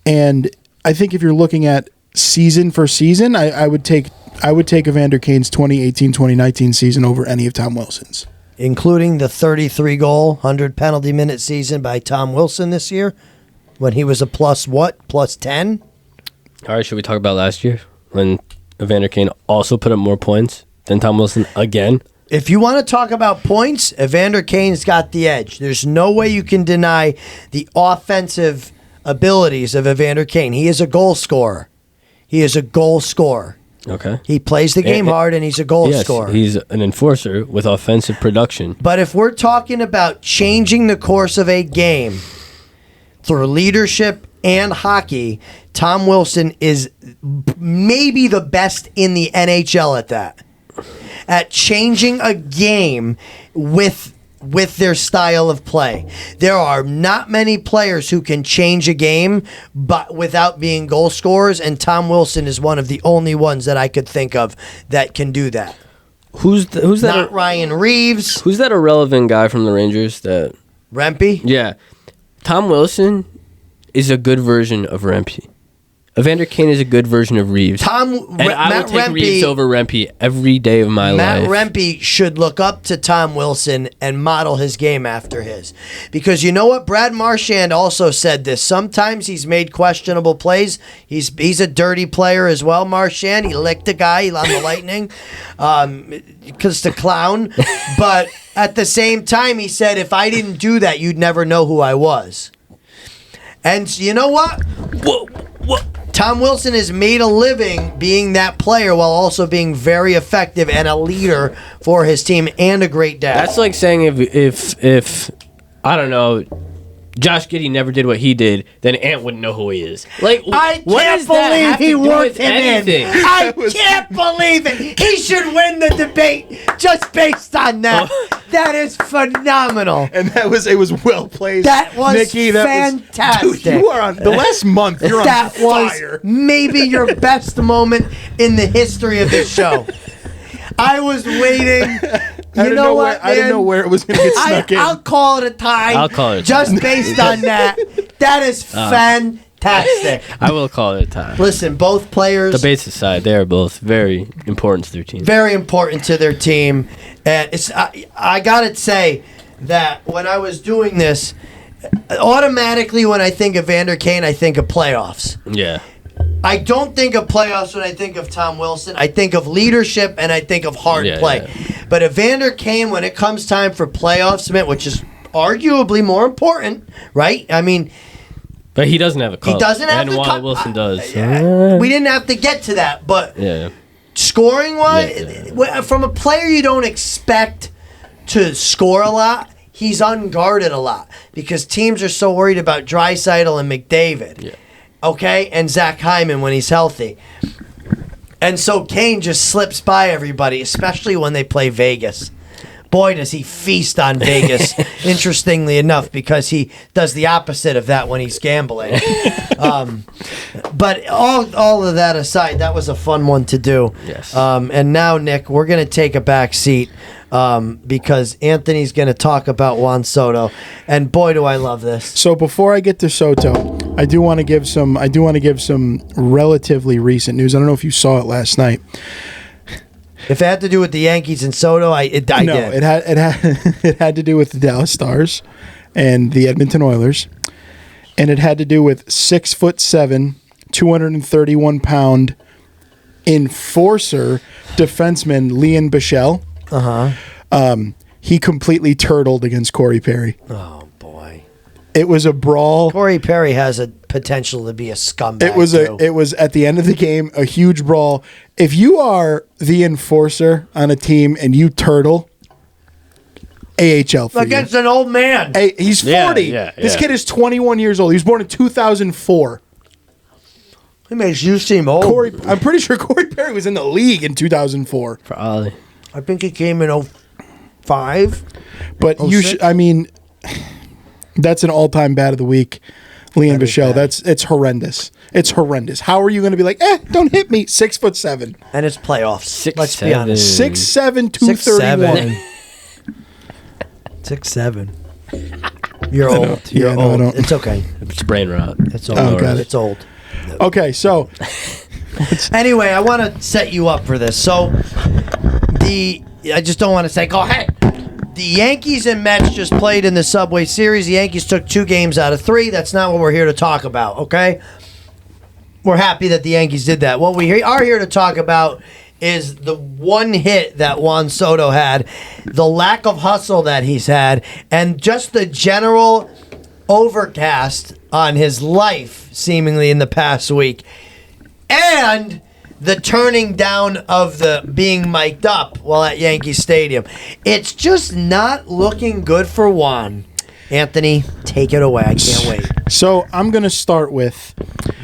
And I think if you're looking at season for season, I would take Evander Kane's 2018-2019 season over any of Tom Wilson's. including the 33-goal, 100 penalty minute season by Tom Wilson this year, when he was a plus 10? All right, should we talk about last year when Evander Kane also put up more points than Tom Wilson again? If you want to talk about points, Evander Kane's got the edge. There's no way you can deny the offensive abilities of Evander Kane. He is a goal scorer. Okay. He plays the game hard, and he's a goal scorer. He's an enforcer with offensive production. But if we're talking about changing the course of a game through leadership and hockey, Tom Wilson is maybe the best in the NHL at that. At changing a game with their style of play. There are not many players who can change a game but without being goal scorers, and Tom Wilson is one of the only ones that I could think of that can do that. Who's that? Not Ryan Reeves. Who's that irrelevant guy from the Rangers? That Rempe? Yeah. Tom Wilson is a good version of Rempe. Evander Kane is a good version of Reeves. I would take Reeves over Rempe every day of my life. Matt Rempe should look up to Tom Wilson and model his game after his. Because you know what? Brad Marchand also said this. Sometimes he's made questionable plays. He's a dirty player as well, Marchand. He licked a guy on the Lightning because the clown. But at the same time, he said, if I didn't do that, you'd never know who I was. And you know what? What? Tom Wilson has made a living being that player while also being very effective and a leader for his team and a great dad. That's like saying if I don't know, Josh Giddey never did what he did, then Ant wouldn't know who he is. Like, I can't believe he worked him in. I can't believe it. He should win the debate just based on that. That is phenomenal. And it was well played. That was Nicky, fantastic. Dude, you are on the last month. You're on that fire. Was maybe your best moment in the history of this show. I was waiting. I didn't know where it was going to get snuck in. I'll call it a tie. Just based on that. That is fantastic. I will call it a tie. Listen, both players. Debates aside, they are both very important to their team. Very important to their team. And I got to say that when I was doing this, automatically when I think of Evander Kane, I think of playoffs. Yeah. I don't think of playoffs when I think of Tom Wilson. I think of leadership and I think of hard play. Yeah. But Evander Kane, when it comes time for playoffs, which is arguably more important, right? I mean, but he doesn't have a cup. He doesn't have the cup. And Wilson does. We didn't have to get to that, but scoring-wise, from a player you don't expect to score a lot, he's unguarded a lot because teams are so worried about Draisaitl and McDavid. Yeah. Okay, and Zach Hyman when he's healthy. And so Kane just slips by everybody, especially when they play Vegas. Boy, does he feast on Vegas, interestingly enough, because he does the opposite of that when he's gambling. But all of that aside, that was a fun one to do. Yes. And now, Nick, we're going to take a back seat because Anthony's going to talk about Juan Soto. And boy, do I love this. So before I get to Soto, I do want to give some relatively recent news. I don't know if you saw it last night. If it had to do with the Yankees and Soto, I did. It had to do with the Dallas Stars and the Edmonton Oilers, and it had to do with 6'7", 231-pound enforcer defenseman Leon Bichelle. He completely turtled against Corey Perry. Oh boy! It was a brawl. Corey Perry has a potential to be a scumbag. It was at the end of the game a huge brawl. If you are the enforcer on a team and you turtle, AHL for against an old man. Hey, he's 40. This kid is 21 years old. He was born in 2004. He makes you seem old. I'm pretty sure Corey Perry was in the league in 2004. Probably. I think he came in 05. But that's an all-time bad of the week. Leon Bichelle, it's horrendous. It's horrendous. How are you going to be like, don't hit me? 6'7", and it's playoffs. Let's 6'7". be honest. 6'7", 231. 6'7". You're old. You're old. It's okay. It's brain rot. It's old. Oh, got it. It's old. Okay, so anyway, I want to set you up for this. So I just don't want to say, go ahead. The Yankees and Mets just played in the Subway Series. The Yankees took 2 games out of 3. That's not what we're here to talk about, okay? We're happy that the Yankees did that. What we are here to talk about is the one hit that Juan Soto had, the lack of hustle that he's had, and just the general overcast on his life, seemingly, in the past week. And the turning down of the being mic'd up while at Yankee Stadium. It's just not looking good for Juan. Anthony, take it away. I can't wait. So I'm going to start with...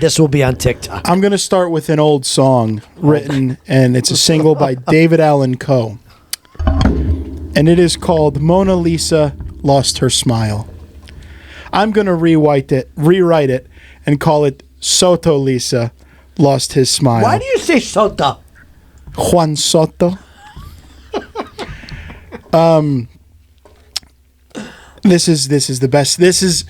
This will be on TikTok. I'm going to start with an old song written, and it's a single by David Allan Coe. And it is called Mona Lisa Lost Her Smile. I'm going to rewrite it, and call it Soto Lisa Lost His Smile. Why do you say Soto? Juan Soto. This is the best. This is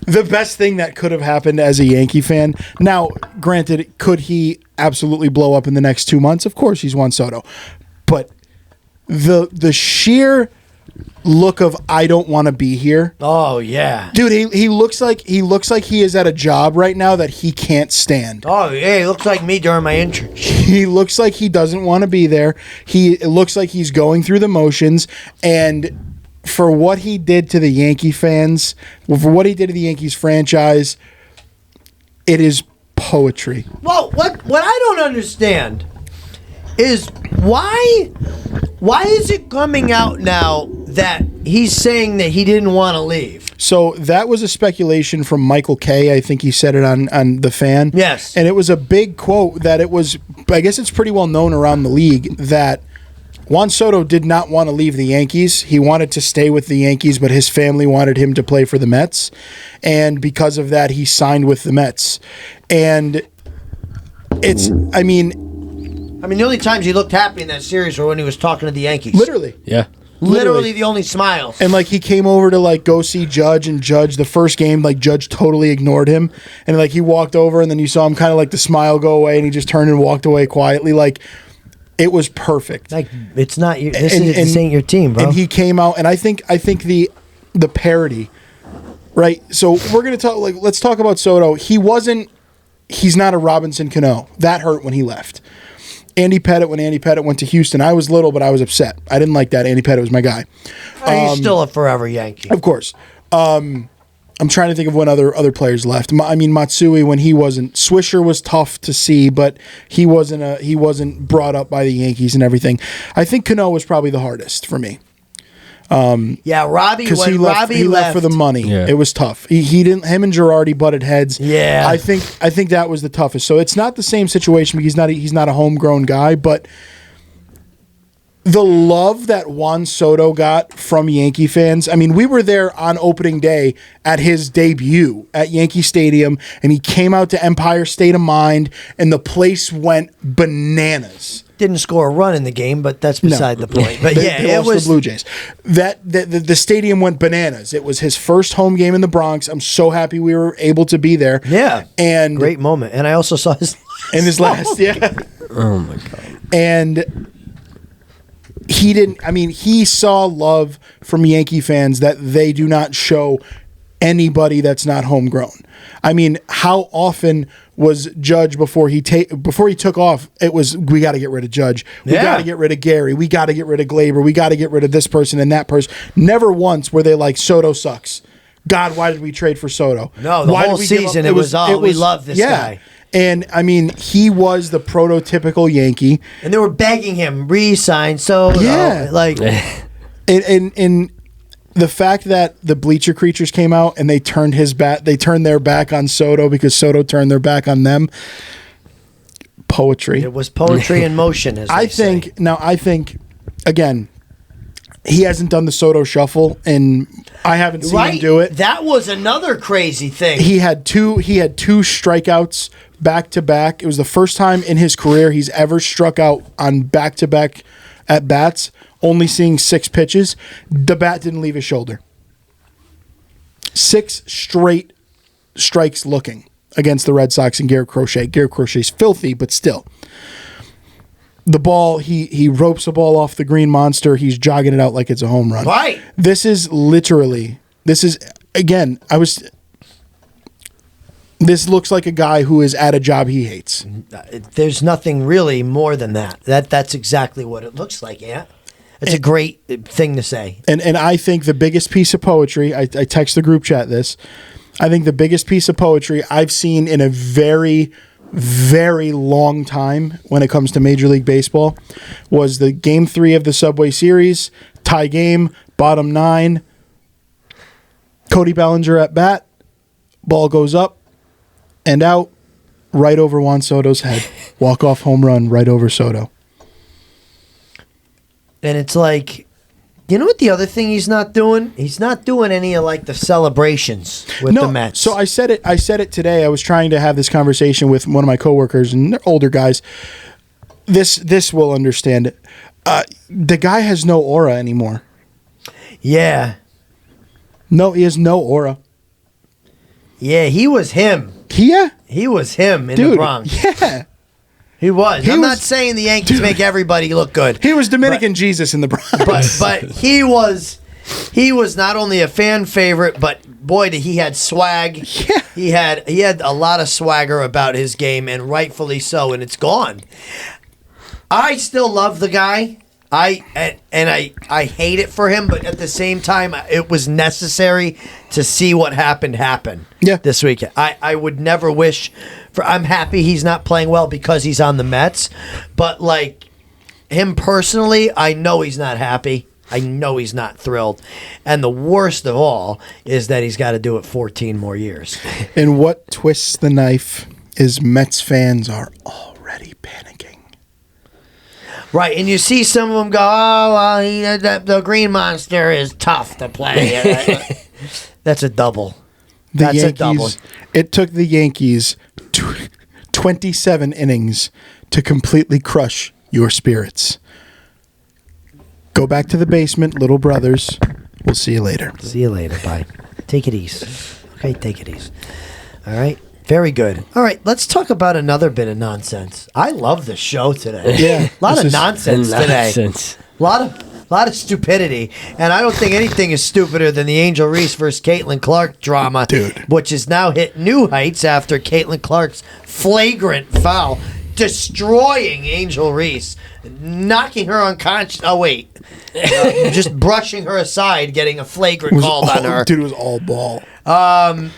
the best thing that could have happened as a Yankee fan. Now, granted, could he absolutely blow up in the next 2 months? Of course, he's Juan Soto. But the sheer look of I don't want to be here. Oh yeah, dude. He looks like he is at a job right now that he can't stand. Oh yeah, he looks like me during my internship. He looks like he doesn't want to be there. It looks like he's going through the motions, and for what he did to the Yankee fans, for what he did to the Yankees franchise, it is poetry. Well, what I don't understand is why is it coming out now that he's saying that he didn't want to leave? So that was a speculation from Michael Kay. I think he said it on The Fan. Yes. And it was a big quote that it was, I guess it's pretty well known around the league that Juan Soto did not want to leave the Yankees. He wanted to stay with the Yankees, but his family wanted him to play for the Mets. And because of that, he signed with the Mets. And it's, I mean, the only times he looked happy in that series were when he was talking to the Yankees. literally. Yeah. Literally the only smiles. And he came over to go see Judge, and Judge, the first game, Judge totally ignored him. And he walked over, and then you saw him kind of the smile go away, and he just turned and walked away quietly. It was perfect. It's not your, this ain't your team, bro. And he came out, and I think the parody, right? So we're gonna talk. Let's talk about Soto. He's not a Robinson Cano. That hurt when he left. Andy Pettitte, when Andy Pettitte went to Houston, I was little, but I was upset. I didn't like that. Andy Pettitte was my guy. He's still a forever Yankee. Of course. I'm trying to think of when other players left. Matsui, when he wasn't. Swisher was tough to see, but he wasn't brought up by the Yankees and everything. I think Cano was probably the hardest for me. Yeah, Robbie. Because he left for the money. Yeah. It was tough. He didn't. Him and Girardi butted heads. Yeah, I think that was the toughest. So it's not the same situation because he's not a homegrown guy, but the love that Juan Soto got from Yankee fans. We were there on opening day at his debut at Yankee Stadium, and he came out to Empire State of Mind, and the place went bananas. Didn't score a run in the game, but that's beside the point. But They it lost was the Blue Jays. The stadium went bananas. It was his first home game in the Bronx. I'm so happy we were able to be there. Yeah, and great moment. And I also saw his last. Yeah. Oh my God. And he didn't. He saw love from Yankee fans that they do not show anybody that's not homegrown. How often was Judge before he took off? It was, we got to get rid of Judge. We got to get rid of Gary. We got to get rid of Glaber. We got to get rid of this person and that person. Never once were they like, Soto sucks. God, why did we trade for Soto? No, the whole season it was we love this guy. And he was the prototypical Yankee. And they were begging him, re-sign Soto. Yeah. And the fact that the Bleacher Creatures came out and they turned their back on Soto because Soto turned their back on them. Poetry. It was poetry in motion, as they say. I think, again, he hasn't done the Soto shuffle, and I haven't seen him do it. That was another crazy thing. He had two strikeouts back to back. It was the first time in his career he's ever struck out on back to back at bats, only seeing 6 pitches. The bat didn't leave his shoulder. 6 straight strikes looking against the Red Sox and Garrett Crochet. Garrett Crochet's filthy, but still. the ball, he ropes the ball off the green monster. He's jogging it out like it's a home run. Right. This is again, this looks like a guy who is at a job he hates. There's nothing really more than that. That's exactly what it looks like, yeah. It's a great thing to say. And I think the biggest piece of poetry, I text the group chat this, I think the biggest piece of poetry I've seen in a very, very long time when it comes to Major League Baseball was the Game 3 of the Subway Series, tie game, bottom 9, Cody Bellinger at bat, ball goes up and out, right over Juan Soto's head. Walk-off home run right over Soto. And it's like, you know what the other thing he's not doing? He's not doing any of like the celebrations with the Mets. So I said it today. I was trying to have this conversation with one of my coworkers, and they're older guys. This will understand it. The guy has no aura anymore. Yeah. No, he has no aura. Yeah, he was him. Yeah? He was him in Dude, the Bronx. Yeah. He was. I'm not saying the Yankees make everybody look good. He was Dominican Jesus in the Bronx. But he was not only a fan favorite, but boy, he had swag. Yeah. He had a lot of swagger about his game, and rightfully so, and it's gone. I still love the guy. I hate it for him, but at the same time, it was necessary to see what happened happen this weekend. I would never wish for. I'm happy he's not playing well because he's on the Mets, but like him personally, I know he's not happy. I know he's not thrilled, and the worst of all is that he's got to do it 14 more years. And what twists the knife is Mets fans are already panicking. Right, and you see some of them go, oh, well, the Green Monster is tough to play. That's a double. That's a double. It took the Yankees 27 innings to completely crush your spirits. Go back to the basement, little brothers. We'll see you later. See you later. Bye. Take it easy. Okay, take it easy. All right. Very good. All right, let's talk about another bit of nonsense. I love the show today. Yeah, a lot of nonsense today. A lot of stupidity, and I don't think anything is stupider than the Angel Reese versus Caitlin Clark drama, dude, which has now hit new heights after Caitlin Clark's flagrant foul, destroying Angel Reese, knocking her unconscious. Oh wait, just brushing her aside, getting a flagrant called on her. Dude, it was all ball.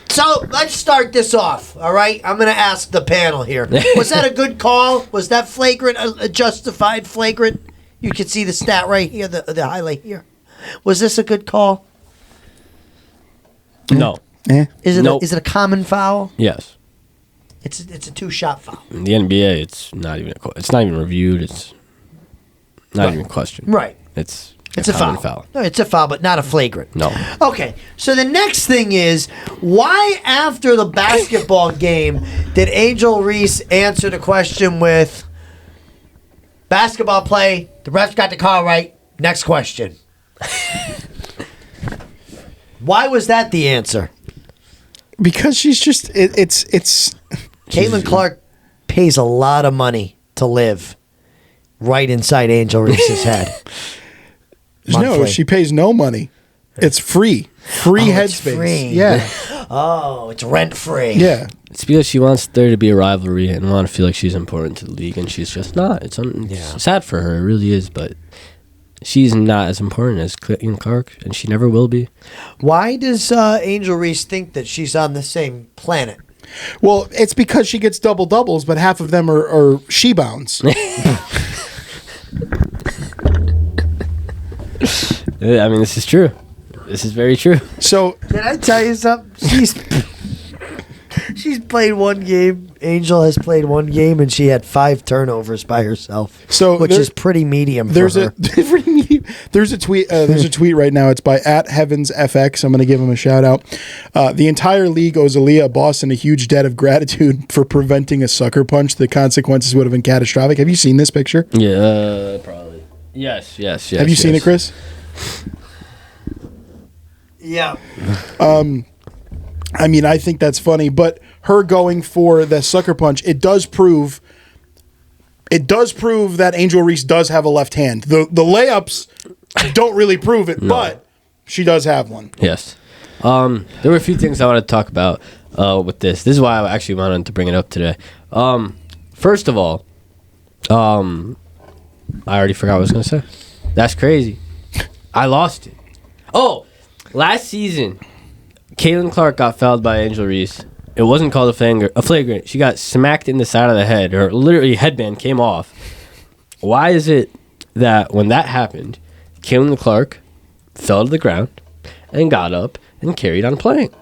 So let's start this off. All right, I'm going to ask the panel here. Was that a good call? Was that flagrant, a justified flagrant? You can see the stat right here, the highlight here. Was this a good call? No. Is it a common foul? Yes. It's a 2-shot foul. In the NBA, it's not even reviewed. It's not even questioned. Right. It's a foul. No, it's a foul, but not a flagrant. No. Okay, so the next thing is, why after the basketball game did Angel Reese answer the question with, basketball play, the refs got the call right, next question? Why was that the answer? Because she's just, it's Caitlin Clark pays a lot of money to live right inside Angel Reese's head. No, she pays no money. It's free. Free headspace. Free. Yeah. Oh, it's rent free. Yeah. It's because she wants there to be a rivalry and want to feel like she's important to the league, and she's just not. It's sad for her. It really is, but she's not as important as Caitlin Clark, and she never will be. Why does Angel Reese think that she's on the same planet? Well, it's because she gets double-doubles, but half of them are she-bounds. I mean, this is true. This is very true. So, can I tell you something? She's played one game. Angel has played one game, and she had 5 turnovers by herself. Which is pretty medium. There's a tweet. There's a tweet right now. It's by @HeavensFX. I'm going to give him a shout out. The entire league owes Aaliyah Boston a huge debt of gratitude for preventing a sucker punch. The consequences would have been catastrophic. Have you seen this picture? Yeah, probably. Yes. Have you seen it, Chris? Yeah. I mean, I think that's funny, but her going for the sucker punch, it does prove it does prove that Angel Reese does have a left hand. The layups don't really prove it, but she does have one. Yes. There were a few things I wanted to talk about with this. This is why I actually wanted to bring it up today. First of all, I already forgot what I was going to say. That's crazy. I lost it. Oh, last season, Caitlin Clark got fouled by Angel Reese. It wasn't called a flagrant. She got smacked in the side of the head. Her literally headband came off. Why is it that when that happened, Caitlin Clark fell to the ground and got up and carried on playing?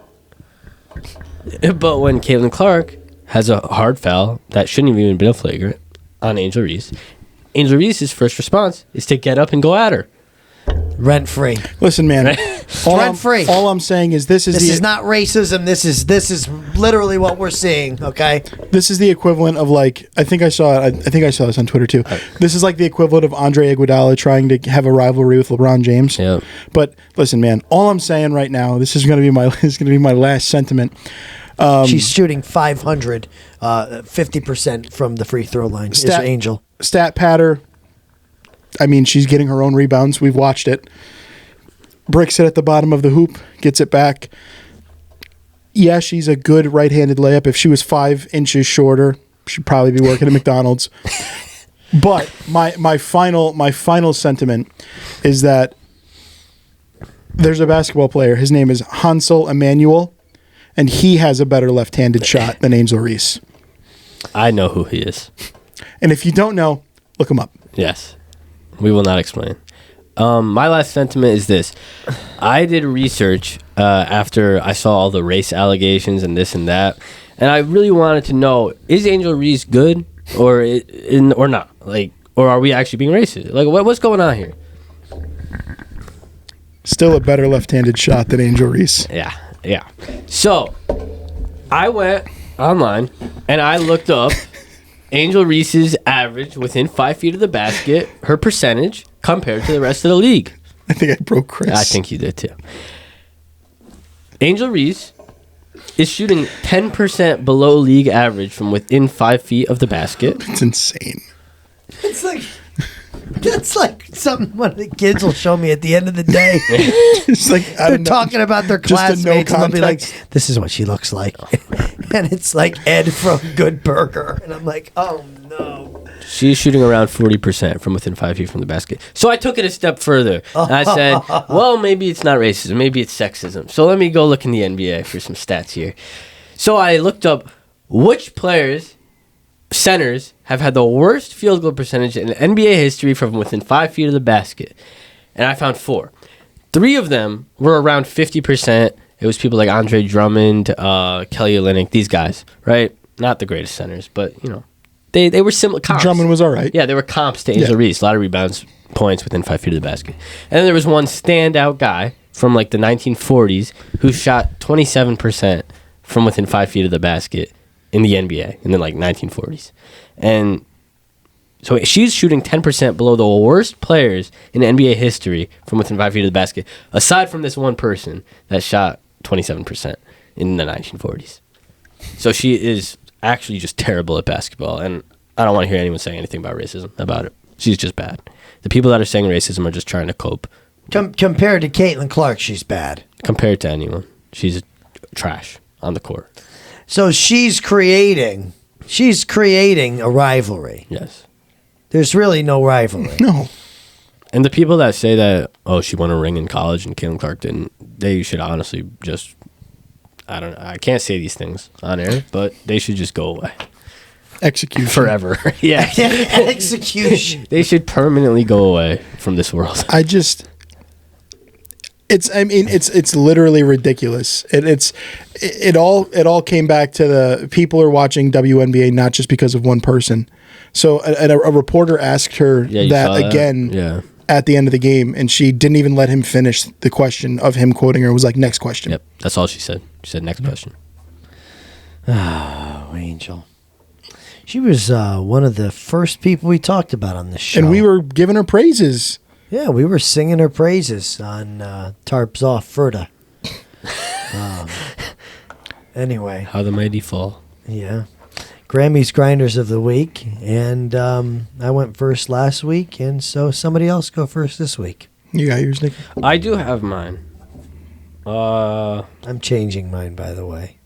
But when Caitlin Clark has a hard foul that shouldn't have even been a flagrant on Angel Reese's first response is to get up and go at her. Rent free. Listen, man. Rent free. All I'm saying is this is not racism. This is literally what we're seeing. Okay. This is the equivalent of like I think I saw this on Twitter too. This is like the equivalent of Andre Iguodala trying to have a rivalry with LeBron James. Yep. But listen, man. All I'm saying right now, this is going to be my last sentiment. She's shooting 500, 50% from the free throw line. Is Angel stat patter? I mean, she's getting her own rebounds. We've watched it. Bricks it at the bottom of the hoop, gets it back. Yeah, she's a good right-handed layup. If she was 5 inches shorter, she'd probably be working at McDonald's. But my final sentiment is that there's a basketball player. His name is Hansel Emmanuel, and he has a better left-handed shot than Angel Reese. I know who he is. And if you don't know, look him up. Yes. We will not explain. My last sentiment is this. I did research after I saw all the race allegations and this and that, and I really wanted to know, is Angel Reese good or not? Like, or are we actually being racist? Like, what's going on here? Still a better left-handed shot than Angel Reese. Yeah. So, I went online and I looked up Angel Reese's average within 5 feet of the basket, her percentage compared to the rest of the league. I think I broke Chris. I think you did too. Angel Reese is shooting 10% below league average from within 5 feet of the basket. It's insane. That's like something one of the kids will show me at the end of the day. It's like They're talking about their classmates and they'll be like, context. this is what she looks like. And it's like Ed from Good Burger. And I'm like, oh no. She's shooting around 40% from within 5 feet from the basket. So I took it a step further. And I said, well, maybe it's not racism. Maybe it's sexism. So let me go look in the NBA for some stats here. So I looked up which centers have had the worst field goal percentage in NBA history from within 5 feet of the basket. And I found 4. 3 of them were around 50%. It was people like Andre Drummond, Kelly Olynyk, these guys, right? Not the greatest centers, but, you know, they were similar comps. Drummond was all right. Yeah, they were comps to Angel Reese. A lot of rebounds, points within 5 feet of the basket. And then there was one standout guy from like the 1940s who shot 27% from within 5 feet of the basket in the NBA in the like 1940s. And so she's shooting 10% below the worst players in NBA history from within 5 feet of the basket, aside from this one person that shot 27% in the 1940s. So she is actually just terrible at basketball, and I don't want to hear anyone saying anything about racism about it. She's just bad. The people that are saying racism are just trying to cope. Compared to Caitlin Clark, she's bad. Compared to anyone, she's trash on the court. So she's creating a rivalry. Yes. There's really no rivalry. No. And the people that say that, oh, she won a ring in college and Caitlin Clark didn't, they should honestly just, I don't know, I can't say these things on air, but they should just go away. Execution. Forever. Yeah. Execution. They should permanently go away from this world. It's literally ridiculous. It all came back to the people are watching WNBA not just because of one person. So a reporter asked her that again at the end of the game, and she didn't even let him finish the question of him quoting her. It was like, next question. Yep, that's all she said. She said, next question. Oh, Angel. She was one of the first people we talked about on this show. And we were giving her praises. Yeah, we were singing her praises on Tarps Off Ferda. Anyway. How the mighty fall. Yeah. Grammys Grinders of the Week, and I went first last week, and so somebody else go first this week. You got yours, Nick? I do have mine. I'm changing mine, by the way.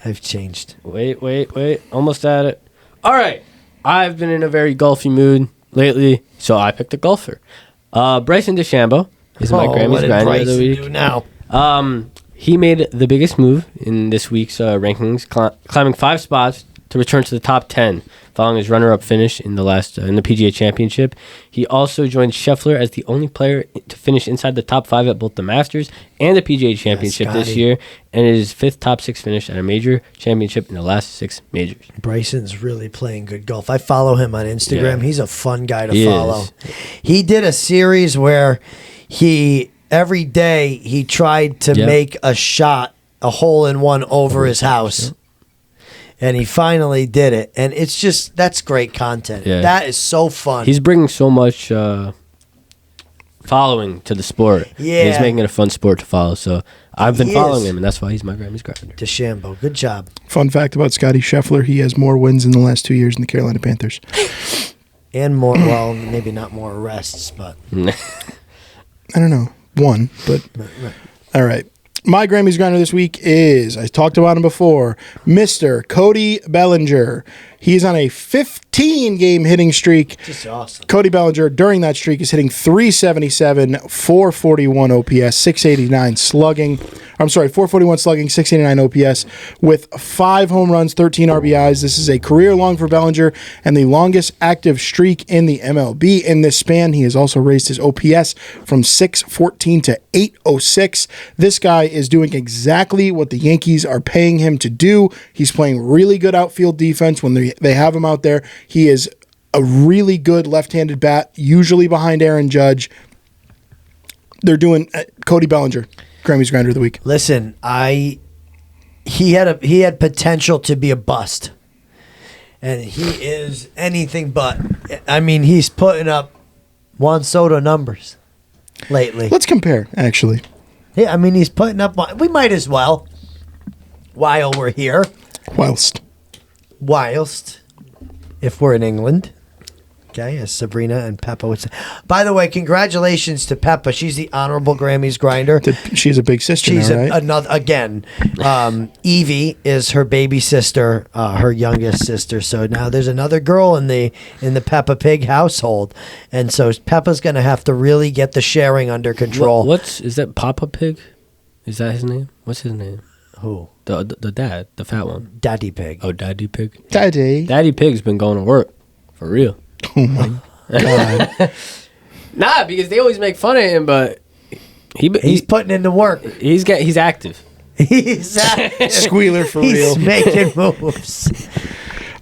I've changed. Wait. Almost at it. All right. I've been in a very golfy mood lately, so I picked a golfer. Bryson DeChambeau is my Grammys what did Grinder of the Bryson Week. do now? He made the biggest move in this week's rankings, climbing 5 spots to return to the top 10, following his runner-up finish in the PGA Championship. He also joined Scheffler as the only player to finish inside the top 5 at both the Masters and the PGA Championship this year, and his 5th top 6 finish at a major championship in the last 6 majors. Bryson's really playing good golf. I follow him on Instagram. Yeah. He's a fun guy to He follow. is. He did a series where every day he tried to make a shot, a hole-in-one over his house. And he finally did it. And that's great content. Yeah. That is so fun. He's bringing so much following to the sport. Yeah. He's making it a fun sport to follow. So I've been He following is. him, and that's why he's my Grammys Grinder. DeChambeau, good job. Fun fact about Scotty Scheffler, he has more wins in the last 2 years in the Carolina Panthers. And more, well, maybe not more arrests, but. I don't know. 1, but all right. My Grammys Grinder this week is, I talked about him before, Mr. Cody Bellinger. He's on a 15-game hitting streak. Just awesome. Cody Bellinger, during that streak, is hitting 377, 441 OPS, 689 slugging. I'm sorry, 441 slugging, 689 OPS, with 5 home runs, 13 RBIs. This is a career long for Bellinger and the longest active streak in the MLB. In this span, he has also raised his OPS from 614 to 806. This guy is doing exactly what the Yankees are paying him to do. He's playing really good outfield defense when they have him out there. He is a really good left-handed bat, usually behind Aaron Judge. They're doing Cody Bellinger, Grammys Grinder of the Week. Listen, he had potential to be a bust. And he is anything but. I mean, he's putting up Juan Soto numbers lately. Let's compare, actually. Yeah, I mean, he's putting up. We might as well, while we're here, Whilst, if we're in England. Okay, as Sabrina and Peppa would say. By the way, congratulations to Peppa. She's the honorable Grammys Grinder. she's a big sister She's now, right? another again. Evie is her baby sister, her youngest sister. So now there's another girl in the Peppa Pig household, and so Peppa's gonna have to really get the sharing under control. Is that Papa Pig? Is that his name? What's his name? Who? The dad, the fat one. Daddy Pig. Oh, Daddy Pig. Daddy Pig's been going to work for real. Oh my God. Nah, because they always make fun of him, but He's putting in the work. he's active. He's active. Squealer for He's real. making moves.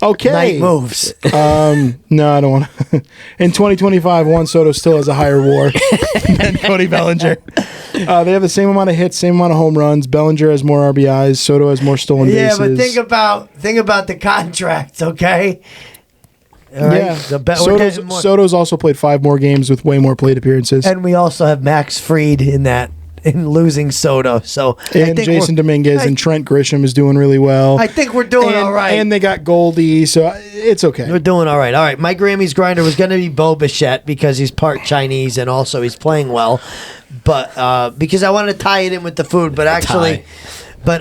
Okay. Night moves. No, I don't want to. In 2025, Juan Soto still has a higher WAR than Cody Bellinger. They have the same amount of hits, same amount of home runs. Bellinger has more RBIs. Soto has more stolen bases. Yeah, but think about the contract, okay? All right? Yeah. We're getting more. Soto's also played 5 more games with way more plate appearances. And we also have Max Fried in losing Soto. So And Jason Dominguez and Trent Grisham is doing really well. I think we're doing all right. And they got Goldie, so it's okay. We're doing all right. All right, my Grammys Grinder was going to be Bo Bichette because he's part Chinese and also he's playing well. But because I wanted to tie it in with the food, but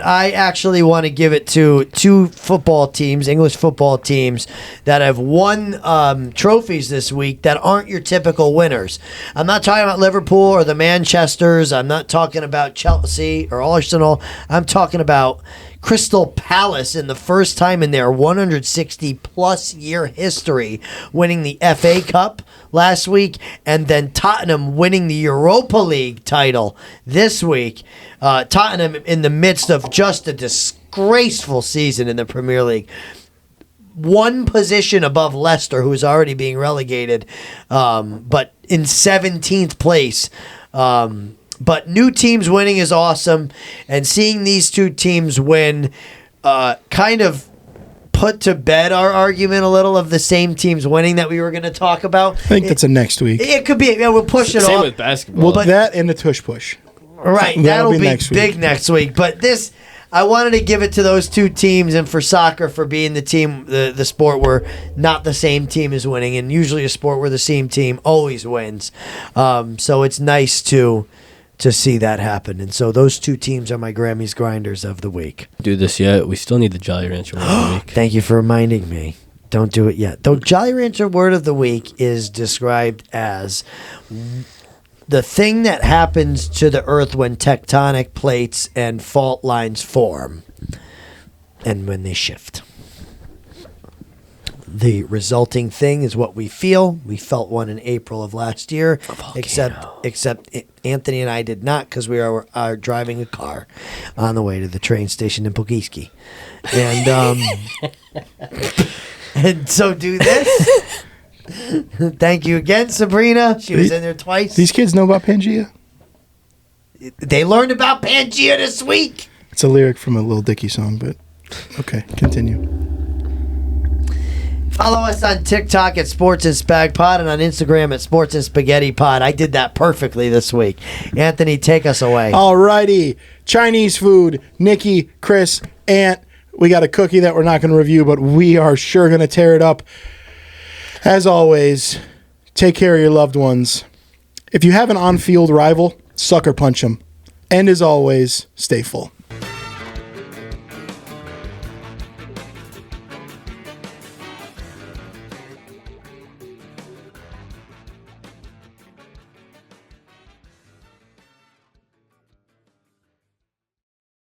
I actually want to give it to 2 football teams, English football teams, that have won trophies this week that aren't your typical winners. I'm not talking about Liverpool or the Manchesters. I'm not talking about Chelsea or Arsenal. I'm talking about Crystal Palace in the first time in their 160-plus year history winning the FA Cup last week, and then Tottenham winning the Europa League title this week. Tottenham in the midst of just a disgraceful season in the Premier League. 1 position above Leicester, who is already being relegated, but in 17th place. But new teams winning is awesome, and seeing these 2 teams win kind of put to bed our argument a little of the same teams winning that we were going to talk about. I think that's a next week. It could be. Yeah, we'll push it Same off. with basketball. Well, that and the tush push. Right, That'll that'll be be next week. big next week. But this, I wanted to give it to those two teams, and for soccer for being the team, the sport where not the same team is winning, and usually a sport where the same team always wins. So it's nice to see that happen. And so those two teams are my Grammys grinders of the week. Do this yet? We still need the Jolly Rancher word of the week. Thank you for reminding me. Don't do it yet. The Jolly Rancher word of the week is described as the thing that happens to the earth when tectonic plates and fault lines form and when they shift. The resulting thing is what we feel. We felt one in April of last year, except Anthony and I did not because we are driving a car on the way to the train station in Poughkeepsie. And and so do this. Thank you again, Sabrina. She was in there twice. These kids know about Pangea? They learned about Pangea this week. It's a lyric from a Lil Dicky song, but okay, continue. Follow us on TikTok at Sports and Spag Pod and on Instagram at Sports and Spaghetti Pod. I did that perfectly this week. Anthony, take us away. Alrighty. Chinese food. Nicky, Chris, Ant. We got a cookie that we're not going to review, but we are sure going to tear it up. As always, take care of your loved ones. If you have an on-field rival, sucker punch them. And as always, stay full.